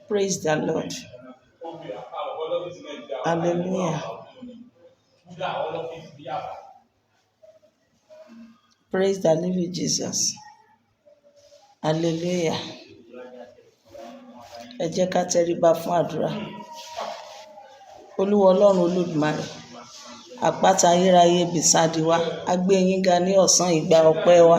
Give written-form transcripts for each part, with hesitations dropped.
Praise the Lord. Hallelujah. Praise the living Jesus. Hallelujah. Ẹ jẹ́ ká tẹríba fún àdúrà. Olúwa Ọlọ́run Olódùmarè, àpáta ayérayé bìsádi wa, a gbé yín ga ní ọ̀sán ìgbà ọpẹ́ wa.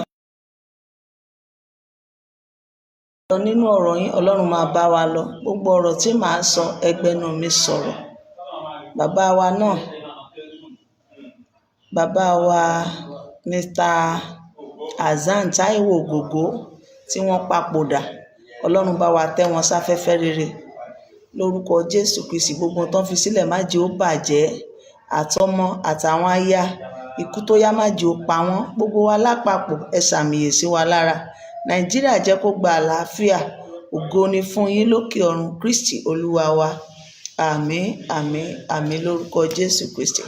Nínú ọ̀rọ̀ yín, Ọlọ́run máa bá wa lọ. Gbogbo ọ̀rọ̀ tí màá sọ, ẹgbẹ́nu mi sọ̀rọ̀. Bàbá wa náà, bàbá wa Mr. Hazzan Taiwo Ògògó tí wọ́n papòdà, Ọlọ́run bá wa tẹ́ wọn sáfẹ́fẹ́ rere. Lórúkọ Jésù Kristi, gbogbo tán fi sílẹ̀ má jẹ́ ó bàjẹ́, àtọmọ àtàwọn aya, ikú tó yá má jẹ́ ó pa wọ́n. Gbogbo wa lápapọ̀ ẹ ṣàmìyè sí wa lára. Nàìjíríà jẹ́ kó gba àlàáfíà. Ògo ni fún yín lókè ọ̀run, Kristi Olúwa wa. Àmín, àmín, àmín lórúkọ Jésù Kristi.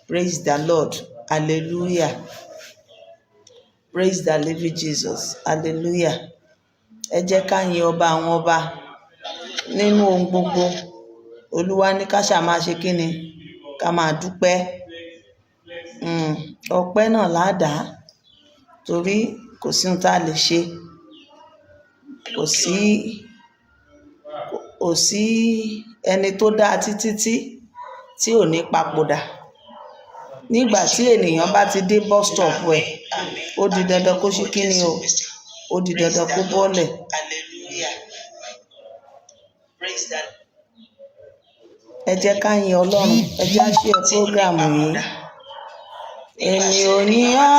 Praise the Lord. Hallelujah. Praise the living Jesus. Hallelujah. Ẹ jẹ́ ká yin ọba àwọn ọba nínú ohun gbogbo. Olúwa ní ká ṣáà máa ṣe kíni? Ká máa dúpẹ́. Ọpẹ́ náà ládàá torí kò sí ohun tá a lè ṣe. Kò sí ẹni tó dá títí tí ò ní papòdà. Nígbà tí ènìyàn bá ti dé bus stop ẹ̀, ó di dandan kó ṣe kíni o? Ó di dandan kó bọ́lẹ̀. Ẹ jẹ́ ká yin Ọlọ́run. Ẹ jẹ́ á share program yìí. Èmi ò ní ọ́,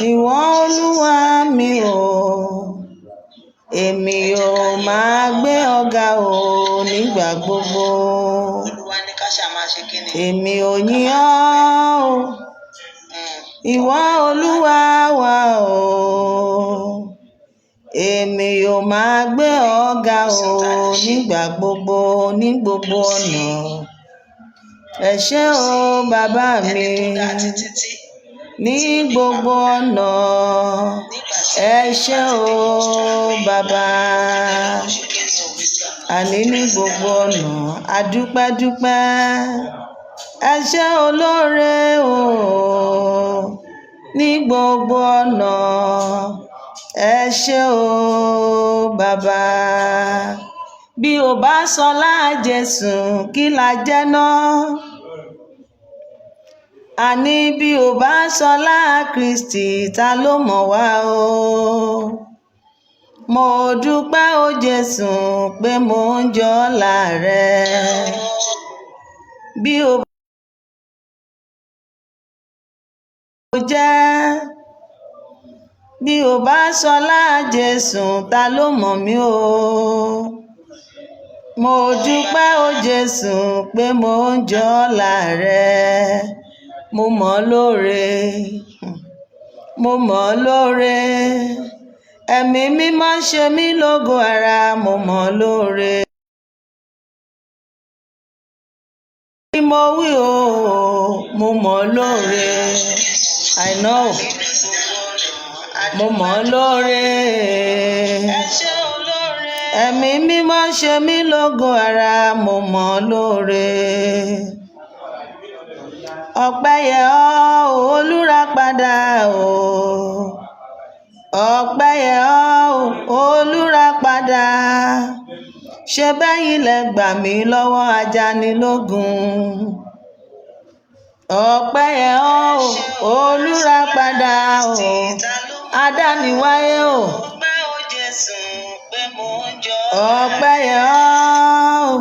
ìwọ Olúwa mi o. Èmi ò máa gbé ọ̀gá o nígbà gbogbo. Èmi ò yìn ọ́ o, ìwọ Olúwa wa o. Èmi ò máa gbé ọ̀gá o nígbà gbogbo, ní gbogbo ọ̀nà. Ẹ ṣé o bàbá mi, ní gbogbo ọ̀nà. Ẹ ṣé o bàbá, àní ní gbogbo ọ̀nà. Adúpẹ́dúpẹ́. Ẹ ṣé olóore o, ní gbogbo ọ̀nà. Ẹ ṣé o bàbá. Bí o bá sọlá Jésù, kí la jẹ́ náà? Àní bí o bá sọlá Kristi, ta ló mọ̀ wá o? Mo dúpẹ́ o Jésù pé mo ń jọlá rẹ. Bí o bá jẹ́, bí o bá sọlá Jésù, ta ló mọ̀ mí o? Mo dúpẹ́ o Jésù pé mo ń jọlá rẹ. Mo mọ̀ ọ́ lóore, mo mọ̀ ọ́ lóore. Ẹ̀mí mímọ́ ṣe mí lógo ara, mo mọ̀ ọ́ lóore. Mo wí o, mo mọ̀ ọ́ lóore. I know. Mo mọ̀ ọ́ lóore. Ẹ̀mí mímọ́ ṣe mí lógo ara, mo mọ̀ ọ́ lóore. Ọpẹ́ yẹ ọ́ o, Olùràpadà o. Ọpẹ́ yẹ ọ́ o, Olùràpadà. Ṣé bẹ́yìn lẹ gbà mí lọ́wọ́ ajánilógun? Ọpẹ́ yẹ ọ́ o, Olùràpadà o. Adániwáyé o. Ọpẹ́ yẹ ọ́ o,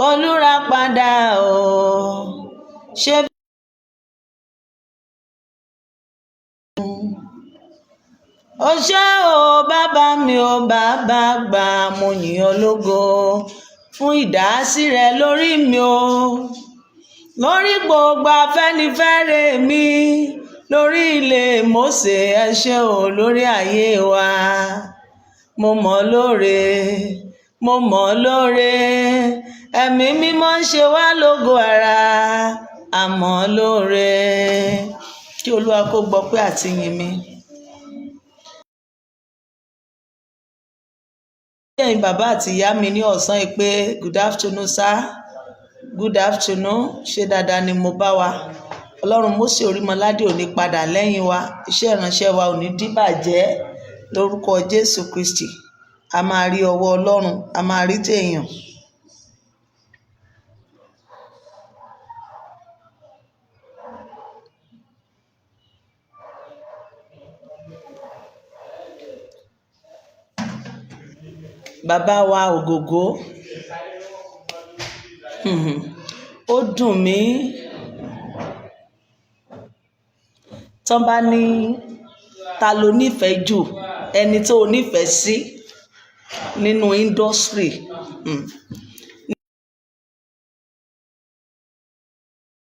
Olùràpadà o. Ṣé o ṣé o bàbá mi o, bàbá gbà, mo yìn ọ́ lógo fún ìdásí rẹ lórí mi o. Lórí gbogbo Afẹ́nifẹ́re mi, lórí ilé Mósè, ẹ ṣé o lórí ayé wa. Mo mọ̀ ọ́ lóore, mo mọ̀ ọ́ lóore. Ẹ̀mí mímọ́ ń ṣe wá lógo ara, a mọ̀ ọ́ lóore. Kí Olúwa kó gbọ́ pé àti yìn mi. ẹ̀yin bàbá àti ìyá mi ní ọ̀sán yìí pé good afternoon sir, good afternoon, ṣé dáadáa ni mo bá wa. Ọlọ́run Mósè Orímọládé ò ní padà lẹ́yìn wa, iṣẹ́ ìránṣẹ́ wa ò ní díbàjẹ́ lórúkọ Jésù Kristi. A máa rí ọwọ́ Ọlọ́run, a máa rí tèèyàn. Bàbá wa Ògògó, ó dùn mí tán bá ní ta ló nífẹ̀ẹ́ jù, ẹni tó nífẹ̀ẹ́ sí nínú indọ́sírì.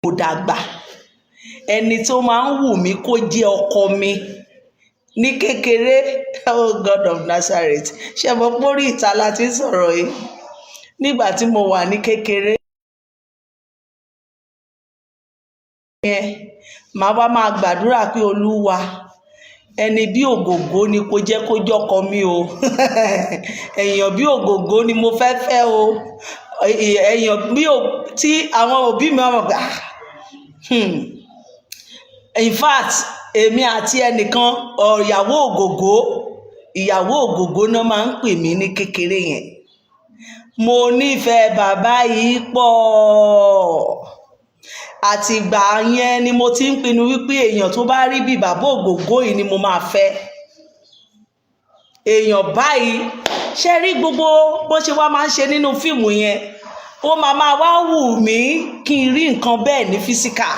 Mo dàgbà, ẹni tó máa ń wù mí kó jẹ́ ọkọ mi ní kékeré, oh God of Nazareth, ṣé mo pórí ìta láti sọ̀rọ̀ yìí nígbà tí mo wà ní kékeré yẹn, màá wá máa gbàdúrà pé Olúwa, ẹni bí Ògògó ni kó jẹ́ kó jọ́kọ mi o èèyàn bí Ògògó ni mo fẹ́ fẹ́ o, èèyàn bí tí àwọn òbí mi ọmọ gbà. In fact, èmi àti ẹnìkan ìyàwó Ògògó náà máa ń pè mí ní kékeré yẹn. Mo nífẹ̀ẹ́ bàbá yìí pọ̀, àtìgbà yẹn ni mo ti ń pinnu wípé èèyàn tó bá rí bí bàbá Ògògó yìí ni mo máa fẹ́. Èèyàn báyìí, ṣe rí gbogbo bó ṣe wá máa ń ṣe nínú fíìmù yẹn, ó máa wá wù mí kí n rí nǹkan bẹ́ẹ̀ ní físíkà,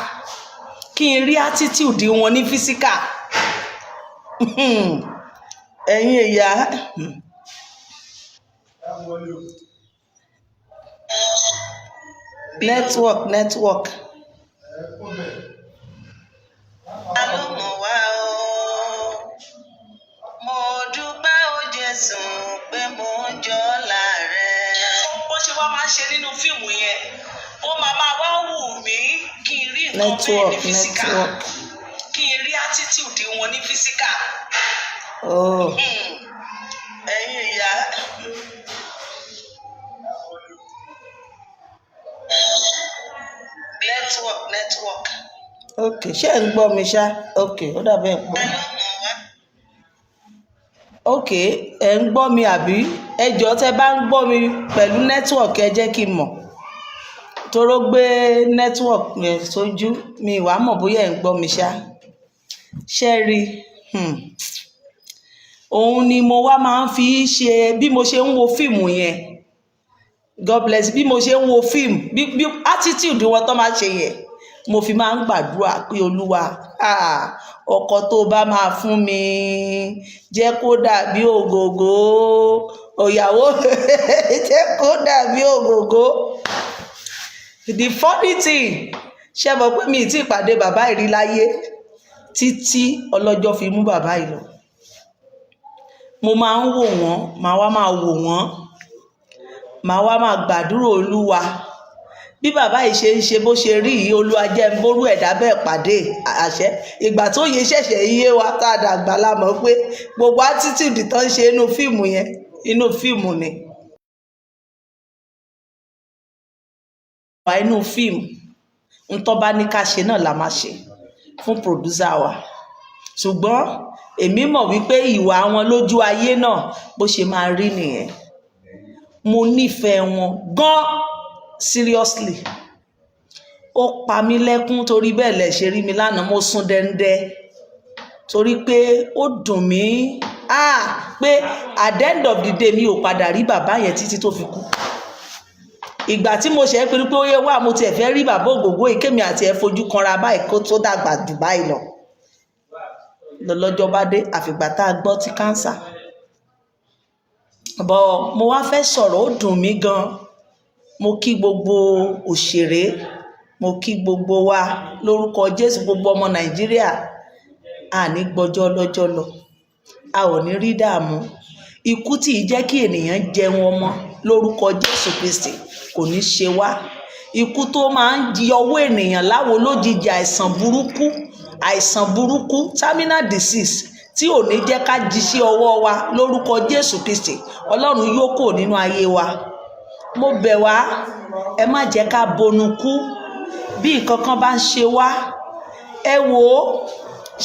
kí n rí attitude wọn ní físíkà. Ẹ̀yin ìyá, network. Alómọ̀ wá o, mo dúpẹ́ o Jésù pé mo ń jọ láàrẹ̀. Bó ṣe wá máa ń ṣe nínú fíìmù yẹn, ó máa wá wù mí kí n rí nǹkan bẹ́ẹ̀ ní físíkà, kí n rí attitude wọn ní físíkà. Ẹ̀yin ìyá, network. Okay, ṣé ẹ̀ ń gbọ́ mi ṣá? Okay, ó dàbí ẹ̀ ń gbọ́. Okay, ẹ̀ ń gbọ́ mi àbí? Ẹ jọ̀ọ́ tẹ́ bá ń gbọ́ mi pẹ̀lú network ẹ jẹ́ kí n mọ̀. Toró gbé network yẹn sójú, mi ìwà mọ̀ bóyá ẹ̀ ń gbọ́ mi ṣá. Ṣé rí, òun ni mo wá máa ń fi ṣe bí mo ṣe ń wo fíìmù yẹn. God bless, bí mo ṣe ń wo fíìmù, bí attitude wọn tó máa ṣe yẹn, mo fi máa ń gbàdúrà pé Olúwa, ọkọ tó bá máa fún mi jẹ́ kó dàbí Ògògó, ìyàwó jẹ́ kó dàbí Ògògó. The funny thing, ṣé mo pé mi ì tí ìpàdé bàbá ìrí láyé títí ọlọ́jọ́ fi mú bàbá yìí lọ. Mo máa ń wò wọ́n, màá wá máa wò wọ́n, màá wá máa gbàdúrà Olúwa, bí bàbá yìí ṣe ń ṣe bó ṣe rí yìí, Olúwa jẹ́ ń bórú ẹ̀dá bẹ́ẹ̀ pàdé àṣẹ. Ìgbà tó yẹ ṣẹ̀ṣẹ̀ yé wa tá a dàgbà la mọ̀ pé gbogbo attitude tó ń ṣe inú fíìmù yẹn, inú fíìmù ni. Inú fíìmù ń tọ́ bá ní ká ṣe náà la máa ṣe fún producer wa. Ṣùgbọ́n èmi mọ̀ wípé ìwà wọn lójú ayé náà bó ṣe máa rí nìyẹn. Mo nífẹ̀ẹ́ wọn gan, seriously. Ó pa mí lẹ́kún torí bẹ́ẹ̀ lẹ̀ ṣe rí mi lánàá, mo sún dẹ́ndẹ́ torí pé ó dùn mí pé at the end of the day mi ò padà rí bàbá yẹn títí tó fi kú. Ìgbà tí mo ṣe é pinnu pé ó yẹ wá mo tiẹ̀ fẹ́ rí bàbá Ògògó yìí kémi àti ẹ̀ fojú kanra báyìí kó tó dàgbà jù báyìí lọ. Lọ́jọ́ bá dé àfìgbà tá a gbọ́ ti kánsà. Bọ̀ mo wá fẹ́ sọ̀rọ̀, ó dùn mí gan. Mo kí gbogbo òṣèré, mo kí gbogbo wa lórúkọ Jésù, gbogbo ọmọ Nàìjíríà, a ní gbọ́jọ́ lọ́jọ́ lọ, a ò ní rí dààmú. Ikú tí ì jẹ́ kí ènìyàn jẹun ọmọ lórúkọ Jésù Kristi kò ní ṣe wá. Ikú tó máa ń di ọwọ́ ènìyàn láwo lójijì, àìsàn burúkú, terminal disease tí ò ní jẹ́ ká jí sí ọwọ́ wa lórúkọ Jésù Kristi Ọlọ́run yóò kó nínú ayé wa. Mo bẹ̀ wá, ẹ má jẹ́ ká bonú kú bí nǹkan kan bá ń ṣe wá. Ẹ wò ó,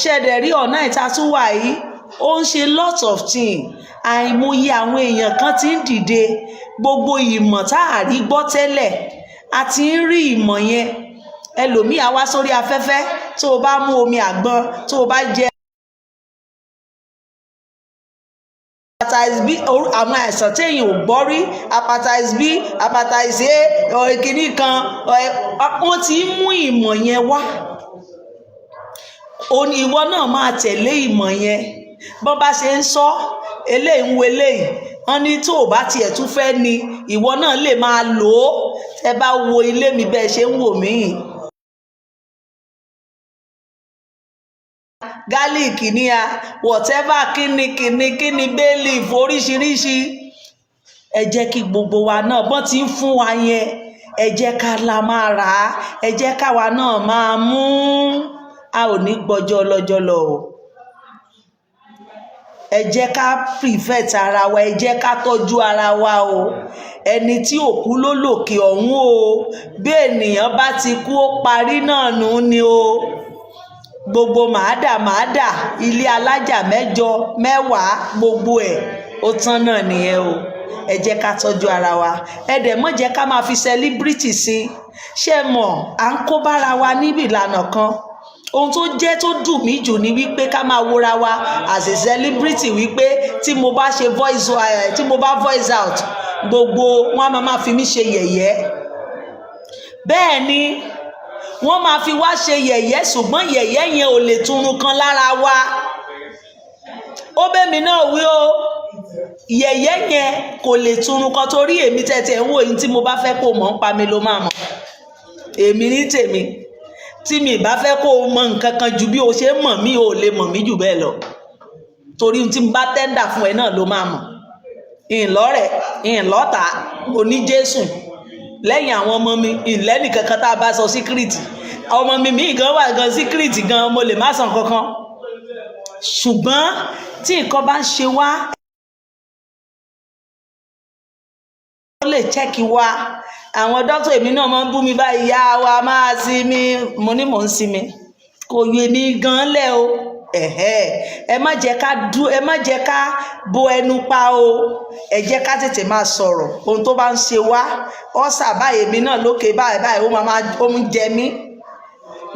ṣẹ̀dẹ̀ rí ọ̀nà ìtatúwà yìí, ó ń ṣe lot of things. Àìmọye àwọn èèyàn kan ti ń dìde, gbogbo ìmọ̀ tá a rí gbọ́ tẹ́lẹ̀ a ti ń rí ìmọ̀ yẹn. Ẹlòmíì á wá sórí afẹ́fẹ́, tó o bá mú omi àgbọn, tó o bá jẹ hepatitis B, àwọn àìsàn téèyàn ò gbọ́ rí, hepatitis B, hepatitis A, ìkíní kan, wọ́n ti ń mú ìmọ̀ yẹn wá. Ìwọ náà máa tẹ̀lé ìmọ̀ yẹn. Bọ́n bá ṣe ń sọ eléyìí ń wo eléyìí, wọ́n ní tó o bá tiẹ̀ tún fẹ́ ni ìwọ náà lè máa lò ó. Ẹ bá wo ilé mi bẹ́ẹ̀ ṣe ń wò mí, garlic ní a whatever, kíni bay leaf oríṣiríṣi. Ẹ jẹ́ kí gbogbo wa náà bọ́n ti ń fún wa yẹn, ẹ jẹ́ ká la máa rà á, ẹ jẹ́ káwa náà máa mú. A ò ní gbọ́jọ́ ọlọ́jọ́ lọ o. Ẹ jẹ́ ká prevent ara wa, ẹ jẹ́ ká tọ́jú ara wa o. Ẹni tí ò kú ló lòkè ọ̀hún o. Bí ènìyàn bá ti kú ó parí náà nù ni o. Gbogbo màádà ilé alájà 9 10 gbogbo ẹ̀ ó tán náà nìyẹn o. Ẹ jẹ́ ká tọ́jú ara wa. Ẹ dẹ̀ mọ́ jẹ́ ká máa fi celebrity sí. Ṣé mọ̀ à ń kó bára wa níbi ìlànà kan. Ohun tó jẹ́ tó dùn mí jù ni wípé ká máa wora wa as a celebrity, wípé tí mo bá ṣe voice out, gbogbo wọn máa fi mí ṣe yẹ̀yẹ́. Bẹ́ẹ̀ ni wọ́n máa fi wá ṣe yẹ̀yẹ́, ṣùgbọ́n yẹ̀yẹ́ yẹn ò lè túnrun kan lára wa. Ó bẹ́ mi náà wí o, yẹ̀yẹ́ yẹn kò lè túnrun kan, torí èmi tẹ̀tẹ̀ ń wò yín, tí mo bá fẹ́ kó mọ̀ ń pa mi ló máa mọ̀. Èmi ní tèmi, tí mi bá fẹ́ kó mọ nǹkan kan ju bí o ṣe mọ̀ mí, ò lè mọ̀ mí jù bẹ́ẹ̀ lọ, torí tí mo bá tẹ́ndà fún ẹ náà ló máa mọ̀. Ìlọ́rẹ̀ ìlọ́ta oní Jésù lẹ́yìn àwọn ọmọ mi, ìlẹ́nì kankan tá a bá sọ síkírìtì. Ọmọ mi míì gan wà gan síkírìtì gan, mo lè má sàn kankan. Ṣùgbọ́n tí nǹkan bá ń ṣe wá, ó lè chẹ́kì wá. Àwọn dókítà èmi náà máa ń bú mi báyìí, yá wa máa sinmi. Mo ní mò ń sinmi, kò yọ èmi gan lẹ̀ o. Ẹ má jẹ́ ká bo ẹnu pa o. Ẹ jẹ́ ká tètè máa sọ̀rọ̀ ohun tó bá ń ṣe wá. Ọ́sà báyìí èmi náà lókè báyìí ó ń jẹ mí.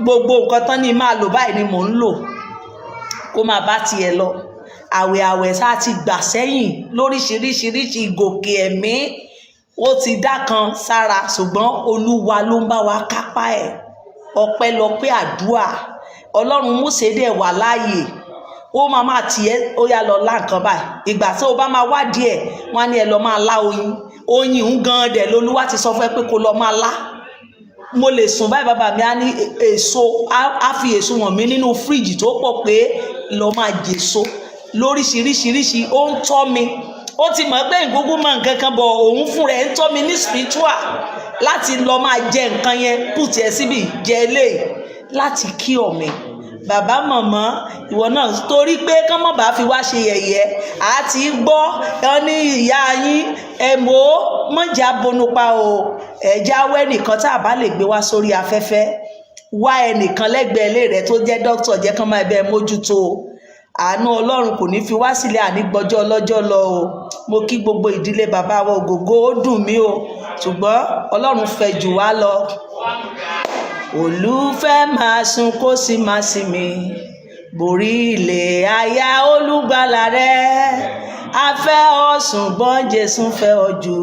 Gbogbo nǹkan tán ni máa lò báyìí ni mò ń lò, kó máa bá tiẹ̀ lọ. Àwẹ̀ tá a ti gbà sẹ́yìn lóríṣiríṣi ìgòkè ẹ̀mí, ó ti dá kan sára, ṣùgbọ́n Olúwa ló ń bá wa kápá ẹ̀. Ọpẹ́lọpẹ́ àdúrà. Ọlọ́run Mósè dẹ̀ wà láàyè, ó máa tiẹ̀ ó yá lọ lá nǹkan báyìí. Ìgbà tí ó bá máa wádìí ẹ̀, wọ́n á ní ẹ lọ máa lá oyin ń gan dẹ̀ lolúwa ti sọ fún ẹ pé kó lọ máa lá. Mo lè sùn báyìí, bàbá mi á ní èso, á fi èso wọ̀n mí nínú fíríjì tó pọ̀ pé lọ máa jèso lóríṣiríṣi. Ó ń tọ́ mi, ó ti mọ̀ pé ìgbógun mọ̀ nǹkan kan bọ̀, òun fún rẹ̀ ń tọ́ mi ní spiritual láti lọ máa jẹ nǹkan yẹn, pùtì ẹ síbi jẹ eléyìí láti kí ọ̀mì. Bàbá màmá ìwọ náà, torí pé kán mọ̀ bá fi wá ṣe yẹ̀yẹ́, àti gbọ́ ẹ ní ìyá yín ẹ̀mọ́ mọ̀jà bonupa o. Ẹ̀já wẹ́ nìkan tá a bá lè gbé wá sórí afẹ́fẹ́, wá ẹnìkan lẹ́gbẹ̀ẹ́ ilé rẹ̀ tó jẹ́ dókítà, jẹ́ kán máa bẹ mójútó. Àánú Ọlọ́run kò ní fi wá sílẹ̀ ànígbọ́jọ́ ọlọ́jọ́ lọ o. Mo kí gbogbo ìdílé bàbá wa Ògògó, ó dùn mí o, ṣùgbọ́n Ọlọ́run fẹ́ jù wá lọ. Olùfẹ́ máa sùn kó sì máa sinmi, borí ilẹ̀ aya olùgbàlà rẹ̀. A fẹ́ ọ ṣùgbọ́n Jésù fẹ́ ọ jù.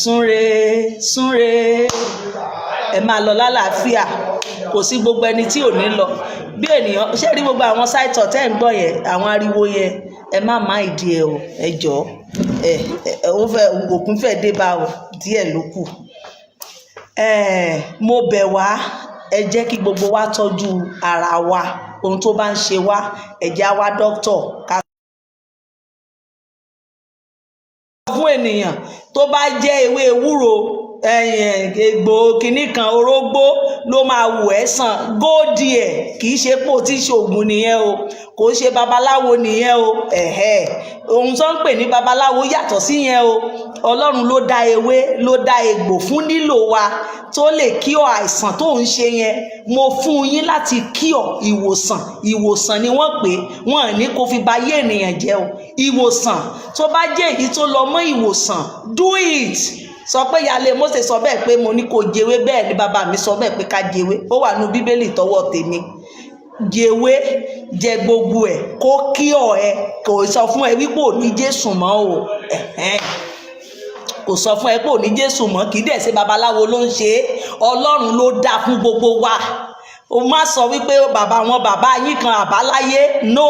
Súnre. Ẹ máa lọ lálàáfíà, kò sí gbogbo ẹni tí ò ní lọ. Bí ènìyàn ṣe rí gbogbo àwọn sáìtọ̀ tẹ́ ń gbọ́ yẹn, àwọn ariwo yẹn, ẹ má ìdí ẹ o, ẹ jọ̀ọ́. Òkun fẹ́ dé bá o, díẹ̀ ló kù. Mo bẹ̀ wá, ẹ jẹ́ kí gbogbo wa tọ́jú ara wa. Ohun tó bá ń ṣe wá, ẹ jẹ́ á wá dókítà ká fún ènìyàn tó bá jẹ́ ewé ewúro egbò kìíní kan orógbó ló máa wò ẹ́ sàn góòdì ẹ̀ kì í ṣe pò tí ṣoògùn nìyẹn o kò ṣe babaláwo nìyẹn o ohun tó ń pè ní babaláwo yàtọ̀ sí yẹn o ọlọ́run ló dá ewé ló dá egbò fún nílò wa tó lè kíọ̀ àìsàn tó ń ṣe yẹn mo fún yín láti kíọ̀ ìwòsàn ni wọ́n pè wọ́n ní kó fi ba yé ènìyàn jẹ́ o ìwòsàn tó bá jẹ́ èyí tó lọ mọ́ ìwòsàn do it sọ pé ìyáálé Mósè sọ bẹ́ẹ̀ pé mo ní kó jẹwé bẹ́ẹ̀ ni bàbá mi sọ bẹ́ẹ̀ pé ká jẹwé ó wà nínú bíbélì tọwọ́ tèmi jẹwé jẹ gbogbo ẹ̀ kó kíọ̀ ẹ kò sọ fún ẹ wípé ò ní Jésù mọ́ o kò sọ fún ẹ pé ò ní Jésù mọ́ kì í dẹ̀ ṣe babaláwo ló ń ṣe é Ọlọ́run ló dá fún gbogbo wa o má sọ wípé bàbá yín kan àbáláyé no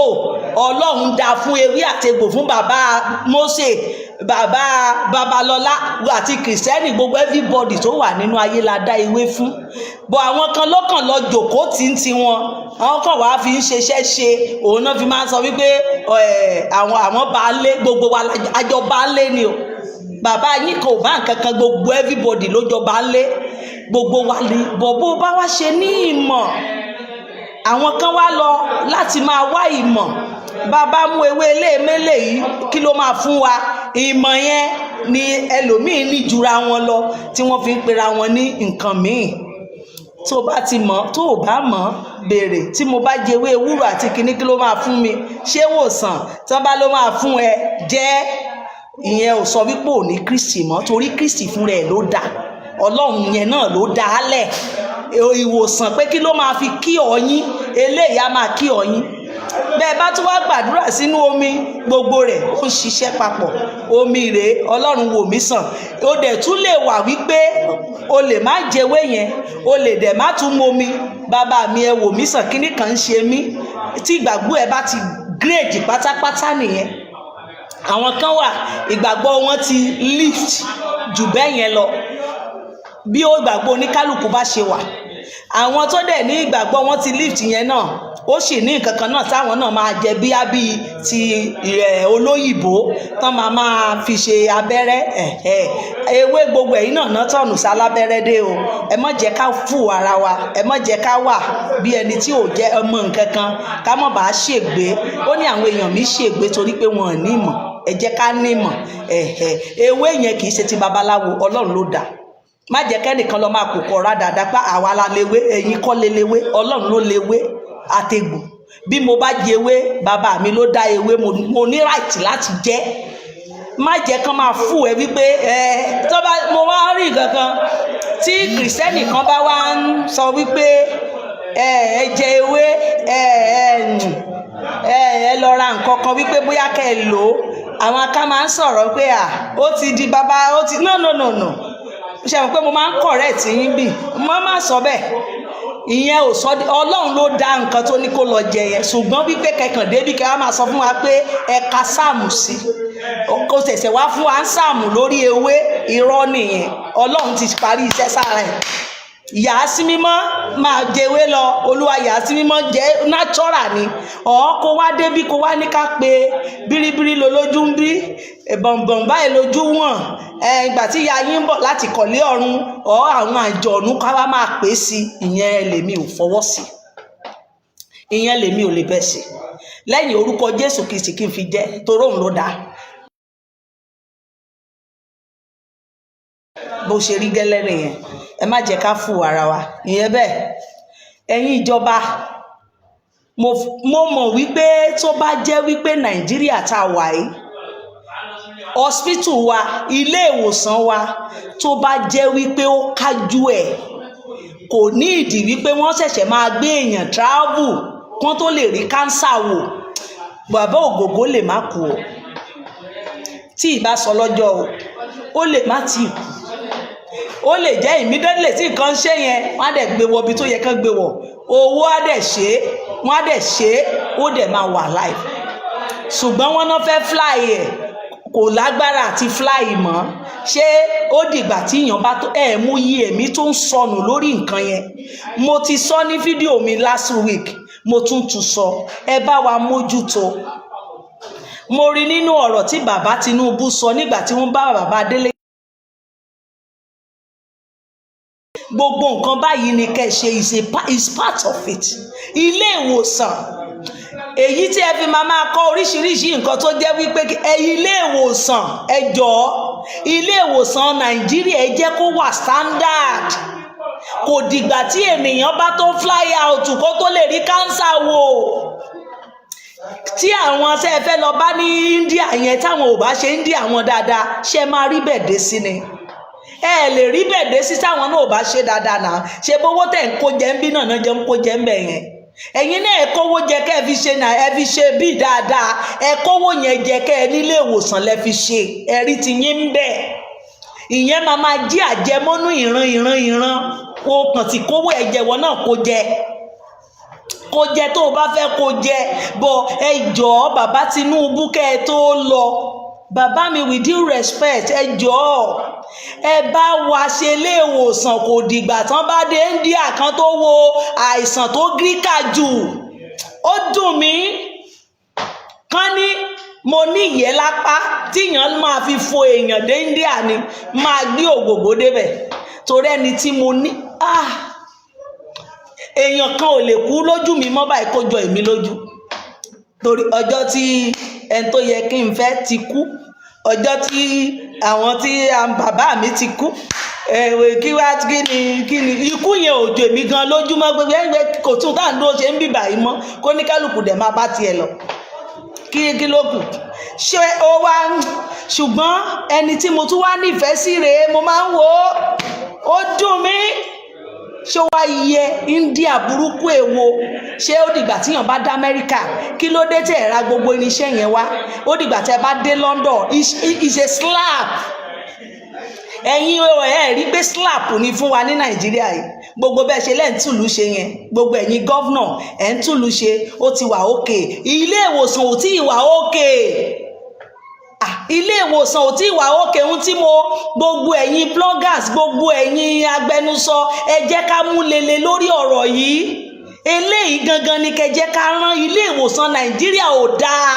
Ọlọ́run dá fún ewé àtegbò fún bàbá Mósè bàbá Babalọ́lá àti kìrìsìtẹ́nì gbogbo everybody tó wà nínú ayé la dá ewé fún bọ́ àwọn kan lọ́kàn lọ jòkó tí wọn àwọn kan wàá fi ń ṣeṣẹ́ ṣe òun náà fi máa ń sọ wípé àwọn baálé gbogbo wa àjọ baálé ni o bàbá yín kò bá nǹkan kan gbogbo everybody ló jọ baálé gbogbo wa ni bọ̀bọ̀ bá wá ṣe ní ìmọ̀ àwọn kan wá lọ láti máa wá ìmọ̀ bàbá mú ewé eléèmélè yìí kí ló máa fún wa ìmọ̀ yẹn ni ẹlòmíì ní jura wọn lọ tí wọ́n fi ń pera wọn ní nǹkan míì tó bá ti mọ̀ tó ò bá mọ̀ béèrè tí mo bá jẹwé ewúro àti kíní kí ló máa fún mi ṣé wòsàn tán bá ló máa fún ẹ jẹ́ ìyẹn ò sọ wípé ò ní Kristi mọ́ torí Kristi fúnra ẹ̀ ló dá Ọlọ́run yẹn náà ló dá á lẹ̀ ìwòsàn pé kí ló máa fi kí ọyín eléyìí á máa kí ọyín bẹ́ẹ̀ bá tún wá gbàdúrà sínú omi gbogbo rẹ̀ ó ń ṣiṣẹ́ papọ̀ omi rèé Ọlọ́run wò mí sàn ó dẹ̀ tún lè wà wípé o lè má jẹwé yẹn o lè dẹ̀ má tún momi bàbá mi ẹ wò mí sàn kíní kan ń ṣe mí tí ìgbàgbọ́ ẹ bá ti gírèjì pátápátá nìyẹn àwọn kan wà ìgbàgbọ́ wọn ti lift jù bẹ́ẹ̀ yẹn lọ bí ó ìgbàgbọ́ oníkálùkù bá ṣe wà àwọn tó dẹ̀ ní ìgbàgbọ́ wọn ti lift yẹn náà ó sì ní nǹkan kan náà táwọn náà máa jẹ bí ti olóyìnbó tán máa fi ṣe abẹ́rẹ́ ewé gbogbo ẹ̀yìn náà tọ̀nù sálábẹ́rẹ́ dé o ẹ má jẹ́ ká fù ara wa ẹ má jẹ́ ká wà bí ẹni tí ò jẹ́ ọmọ nǹkan kan ká má bàa ṣègbé ó ní àwọn èèyàn mi ṣègbé torí pé wọn ò ní ìmọ̀ ẹ jẹ́ ká ní ìmọ̀ ewé yẹn kì í ṣe ti babaláwo Ọlọ́run ló dá má jẹ́ kẹ́nìkan lọ máa kókó ọ̀rá dáadáa pé àwa la léwé ẹ̀yin kọ́ lé léwé Ọlọ́run ló léwé àtegbò bí mo bá jẹwé bàbá mi ló dá ewé mo ní right láti jẹ má jẹ́ kán máa fún ẹ wípé tó bá mo wá rí kankan tí kìrìsìtẹ́nì kan bá wá ń sọ wípé ẹ jẹ ewé ẹ lọ ra nǹkan kan wípé bóyá kẹ́ ẹ lò ó àwọn aká máa ń sọ̀rọ̀ pé ó ti di bàbá ó ti no ṣe mọ̀ pé mo máa ń correct yín bí mo máa sọ bẹ́ẹ̀ ìyẹn ò sọ Ọlọ́run ló dá nǹkan tó ní kó lọ jẹ yẹn ṣùgbọ́n wípé kẹkàn débi kẹ wá máa sọ fún wa pé ẹ̀ka sáàmù sí kò ṣẹ̀ṣẹ̀ wá fún wa ń sáàmù lórí ewé irọ́ nìyẹn Ọlọ́run ti parí iṣẹ́ sára ẹ̀ yàá sí mímọ́ máa jẹwé lọ Olúwa yàá sí mímọ́ jẹ́ natural ni kó wá débi kó wá ní ká pé bíríbírí lójú ń bí bọ̀m̀bọ̀m báyìí lójú wọ̀n ìgbà tí ìyá yín ń bọ̀ láti kọ̀lé ọ̀run àwọn àjọ̀nú ká wá máa pè sí ìyẹn lèmi ò fọwọ́ sí ìyẹn lèmi ò lè bẹ̀ sí lẹ́yìn orúkọ Jésù Kristi kí n fi jẹ́ torí òun ló dá bó ṣe rí gẹ́lẹ́ nìyẹn ẹ má jẹ́ ká fún ara wa ìyẹn bẹ́ẹ̀ ẹ̀yin ìjọba mo mọ̀ wípé tó bá jẹ́ wípé Nàìjíríà tá a wà yìí hospital wa ilé ìwòsàn wa tó bá jẹ́ wípé ó kájú ẹ̀ kò ní ìdí wípé wọ́n ṣẹ̀ṣẹ̀ máa gbé èèyàn travel kán tó lè rí kánsà wò bàbá Ògògó lè má kú o tí ìbá sọ lọ́jọ́ ó lè má tì kú ó lè jẹ́ immediately tí nǹkan ṣe yẹn wọ́n á dẹ̀ gbé wọ ibi tó yẹ kán gbé wọ̀ owó á dẹ̀ ṣe wọ́n á dẹ̀ ṣe ó dẹ̀ máa wà live ṣùgbọ́n wọ́n náà fẹ́ fly ẹ̀ kò lágbára àti fly mọ́ ṣé ó dìgbà tí èèyàn bá tó mú yí èmi tó ń sọnù lórí nǹkan yẹn mo ti sọ ní fídíò mi last week mo tún sọ ẹ bá wa mójútó mo rí nínú ọ̀rọ̀ tí bàbá Tinubu sọ nígbà tí wọ́n bá bàbá Délé. Gbogbo nǹkan báyìí ni kẹ́ ṣe is part of it. Ilé ìwòsàn èyí tí ẹ fi máa kọ́ oríṣiríṣi nǹkan tó jẹ́ wípé ilé ìwòsàn ẹ jọ̀ọ́ ilé ìwòsàn Nàìjíríà ẹ jẹ́ kó wà standard. Kò dìgbà tí ènìyàn bá tó fly out kó tó lè rí cancer wò. Tí àwọn ṣe fẹ́ lọ bá ní India yẹn táwọn ò bá ṣe India wọn dáadáa ṣe máa rí bẹ́ẹ̀ dé sí ni. Ẹ lè rí bẹ́ẹ̀ dé sí táwọn náà ò bá ṣe dáadáa náà. Ṣe bówó tẹ̀ ń kó jẹ ń bí náà jẹ́ ń kó jẹ ń bẹ̀ yẹn. Ẹ̀yin náà ẹ kówó jẹ kẹ́ ẹ fi ṣe náà ẹ fi ṣe bí dáadáa. Ẹ kówó yẹn jẹ kẹ́ ẹ nílé ìwòsàn lẹ fi ṣe. Ẹ rí ti yín ń bẹ̀. Ìyẹn máa jí àjẹmọ́nú ìran. O kàn ti kówó ẹ̀jẹ̀wọ̀ náà kó jẹ tó o bá fẹ́ kó jẹ bọ̀ ẹ jọ̀ọ́ bàbá Tinubu kẹ́ ẹ tó lọ. Bàbá mi with due respect ẹ jọ̀ọ́ ẹ bá wa ṣe ilé ìwòsàn kò dìgbà tán bá dé India kan tó wo àìsàn tó gíríkà jù. Ó dùn mí kán ní mo ní ìyẹ́ lápá tíyàn máa fi fo èèyàn dé India ni máa gbé ògògbó débẹ̀ torí ẹni tí mo ní èèyàn kan ò lè kú lójú mi mọ́ báyìí kó jọ èmi lójú torí ọjọ́ tí ẹni tó yẹ kí n fẹ́ ti kú ọjọ́ tí àwọn tí bàbá mi ti kú kí wá kí ni ikú yẹn ò jọ èmi gan lójúmọ́ gbogbo kò tún tá à ń dúró ṣe ń bì báyìí mọ́ kó ní kálukú dẹ̀ máa bá tiẹ̀ lọ kí ló kù ṣé ó wá ṣùgbọ́n ẹni tí mo tún wá nífẹ̀ẹ́ sí rèé mo máa ń wò ó dùn mí ṣé wá yẹ India burúkú èwo ṣé ó dìgbà tíyàn bá dé Amẹ́ríkà kí ló dé tẹ̀ ra gbogbo irinṣẹ́ yẹn wá ó dìgbà tẹ́ bá dé London is a slap ẹ̀yin ẹ̀ rí pé slap ni fún wa ní Nàìjíríà yìí gbogbo bẹ́ẹ̀ ṣe lẹ́ẹ̀ ń túlù ṣe yẹn gbogbo ẹ̀yin gọ́vnà ẹ̀ ń túlù ṣe ó ti wà òkè ilé ìwòsàn ò tí ì wà òkè ilé ìwòsàn ò tí ì wà òkè ohun tí mo gbogbo ẹ̀yin bloggers gbogbo ẹ̀yin agbẹnusọ ẹ jẹ́ ká mú lele lórí ọ̀rọ̀ yìí eléyìí gangan ni kẹ́ jẹ́ ká rán ilé ìwòsàn Nàìjíríà ò dáa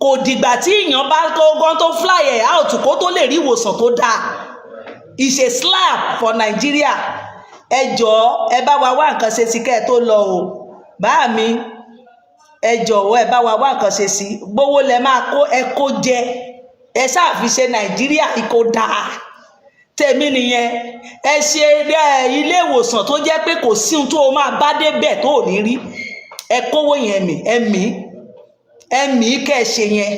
kò dìgbà tí èèyàn bá gbọ́n tó fly ẹ̀ out kó tó lè rí ìwòsàn tó dáa is a slap for Nigeria ẹ jọ̀ọ́ ẹ bá wa wá nǹkan ṣe sí kẹ́ ẹ tó lọ o bá mi ẹ jọ̀wọ́ ẹ bá wa wá nǹkan ṣe sí gbówó lẹ máa kó ẹ kó jẹ ẹ ṣáàfi ṣe Nàìjíríà kó dáa tèmi nìyẹn ẹ ṣe ilé ìwòsàn tó jẹ́ pé kò sí ohun tó o máa bá débẹ̀ tó ò ní rí ẹ kówó yẹn ẹ̀mí kẹ́ ẹ ṣe yẹn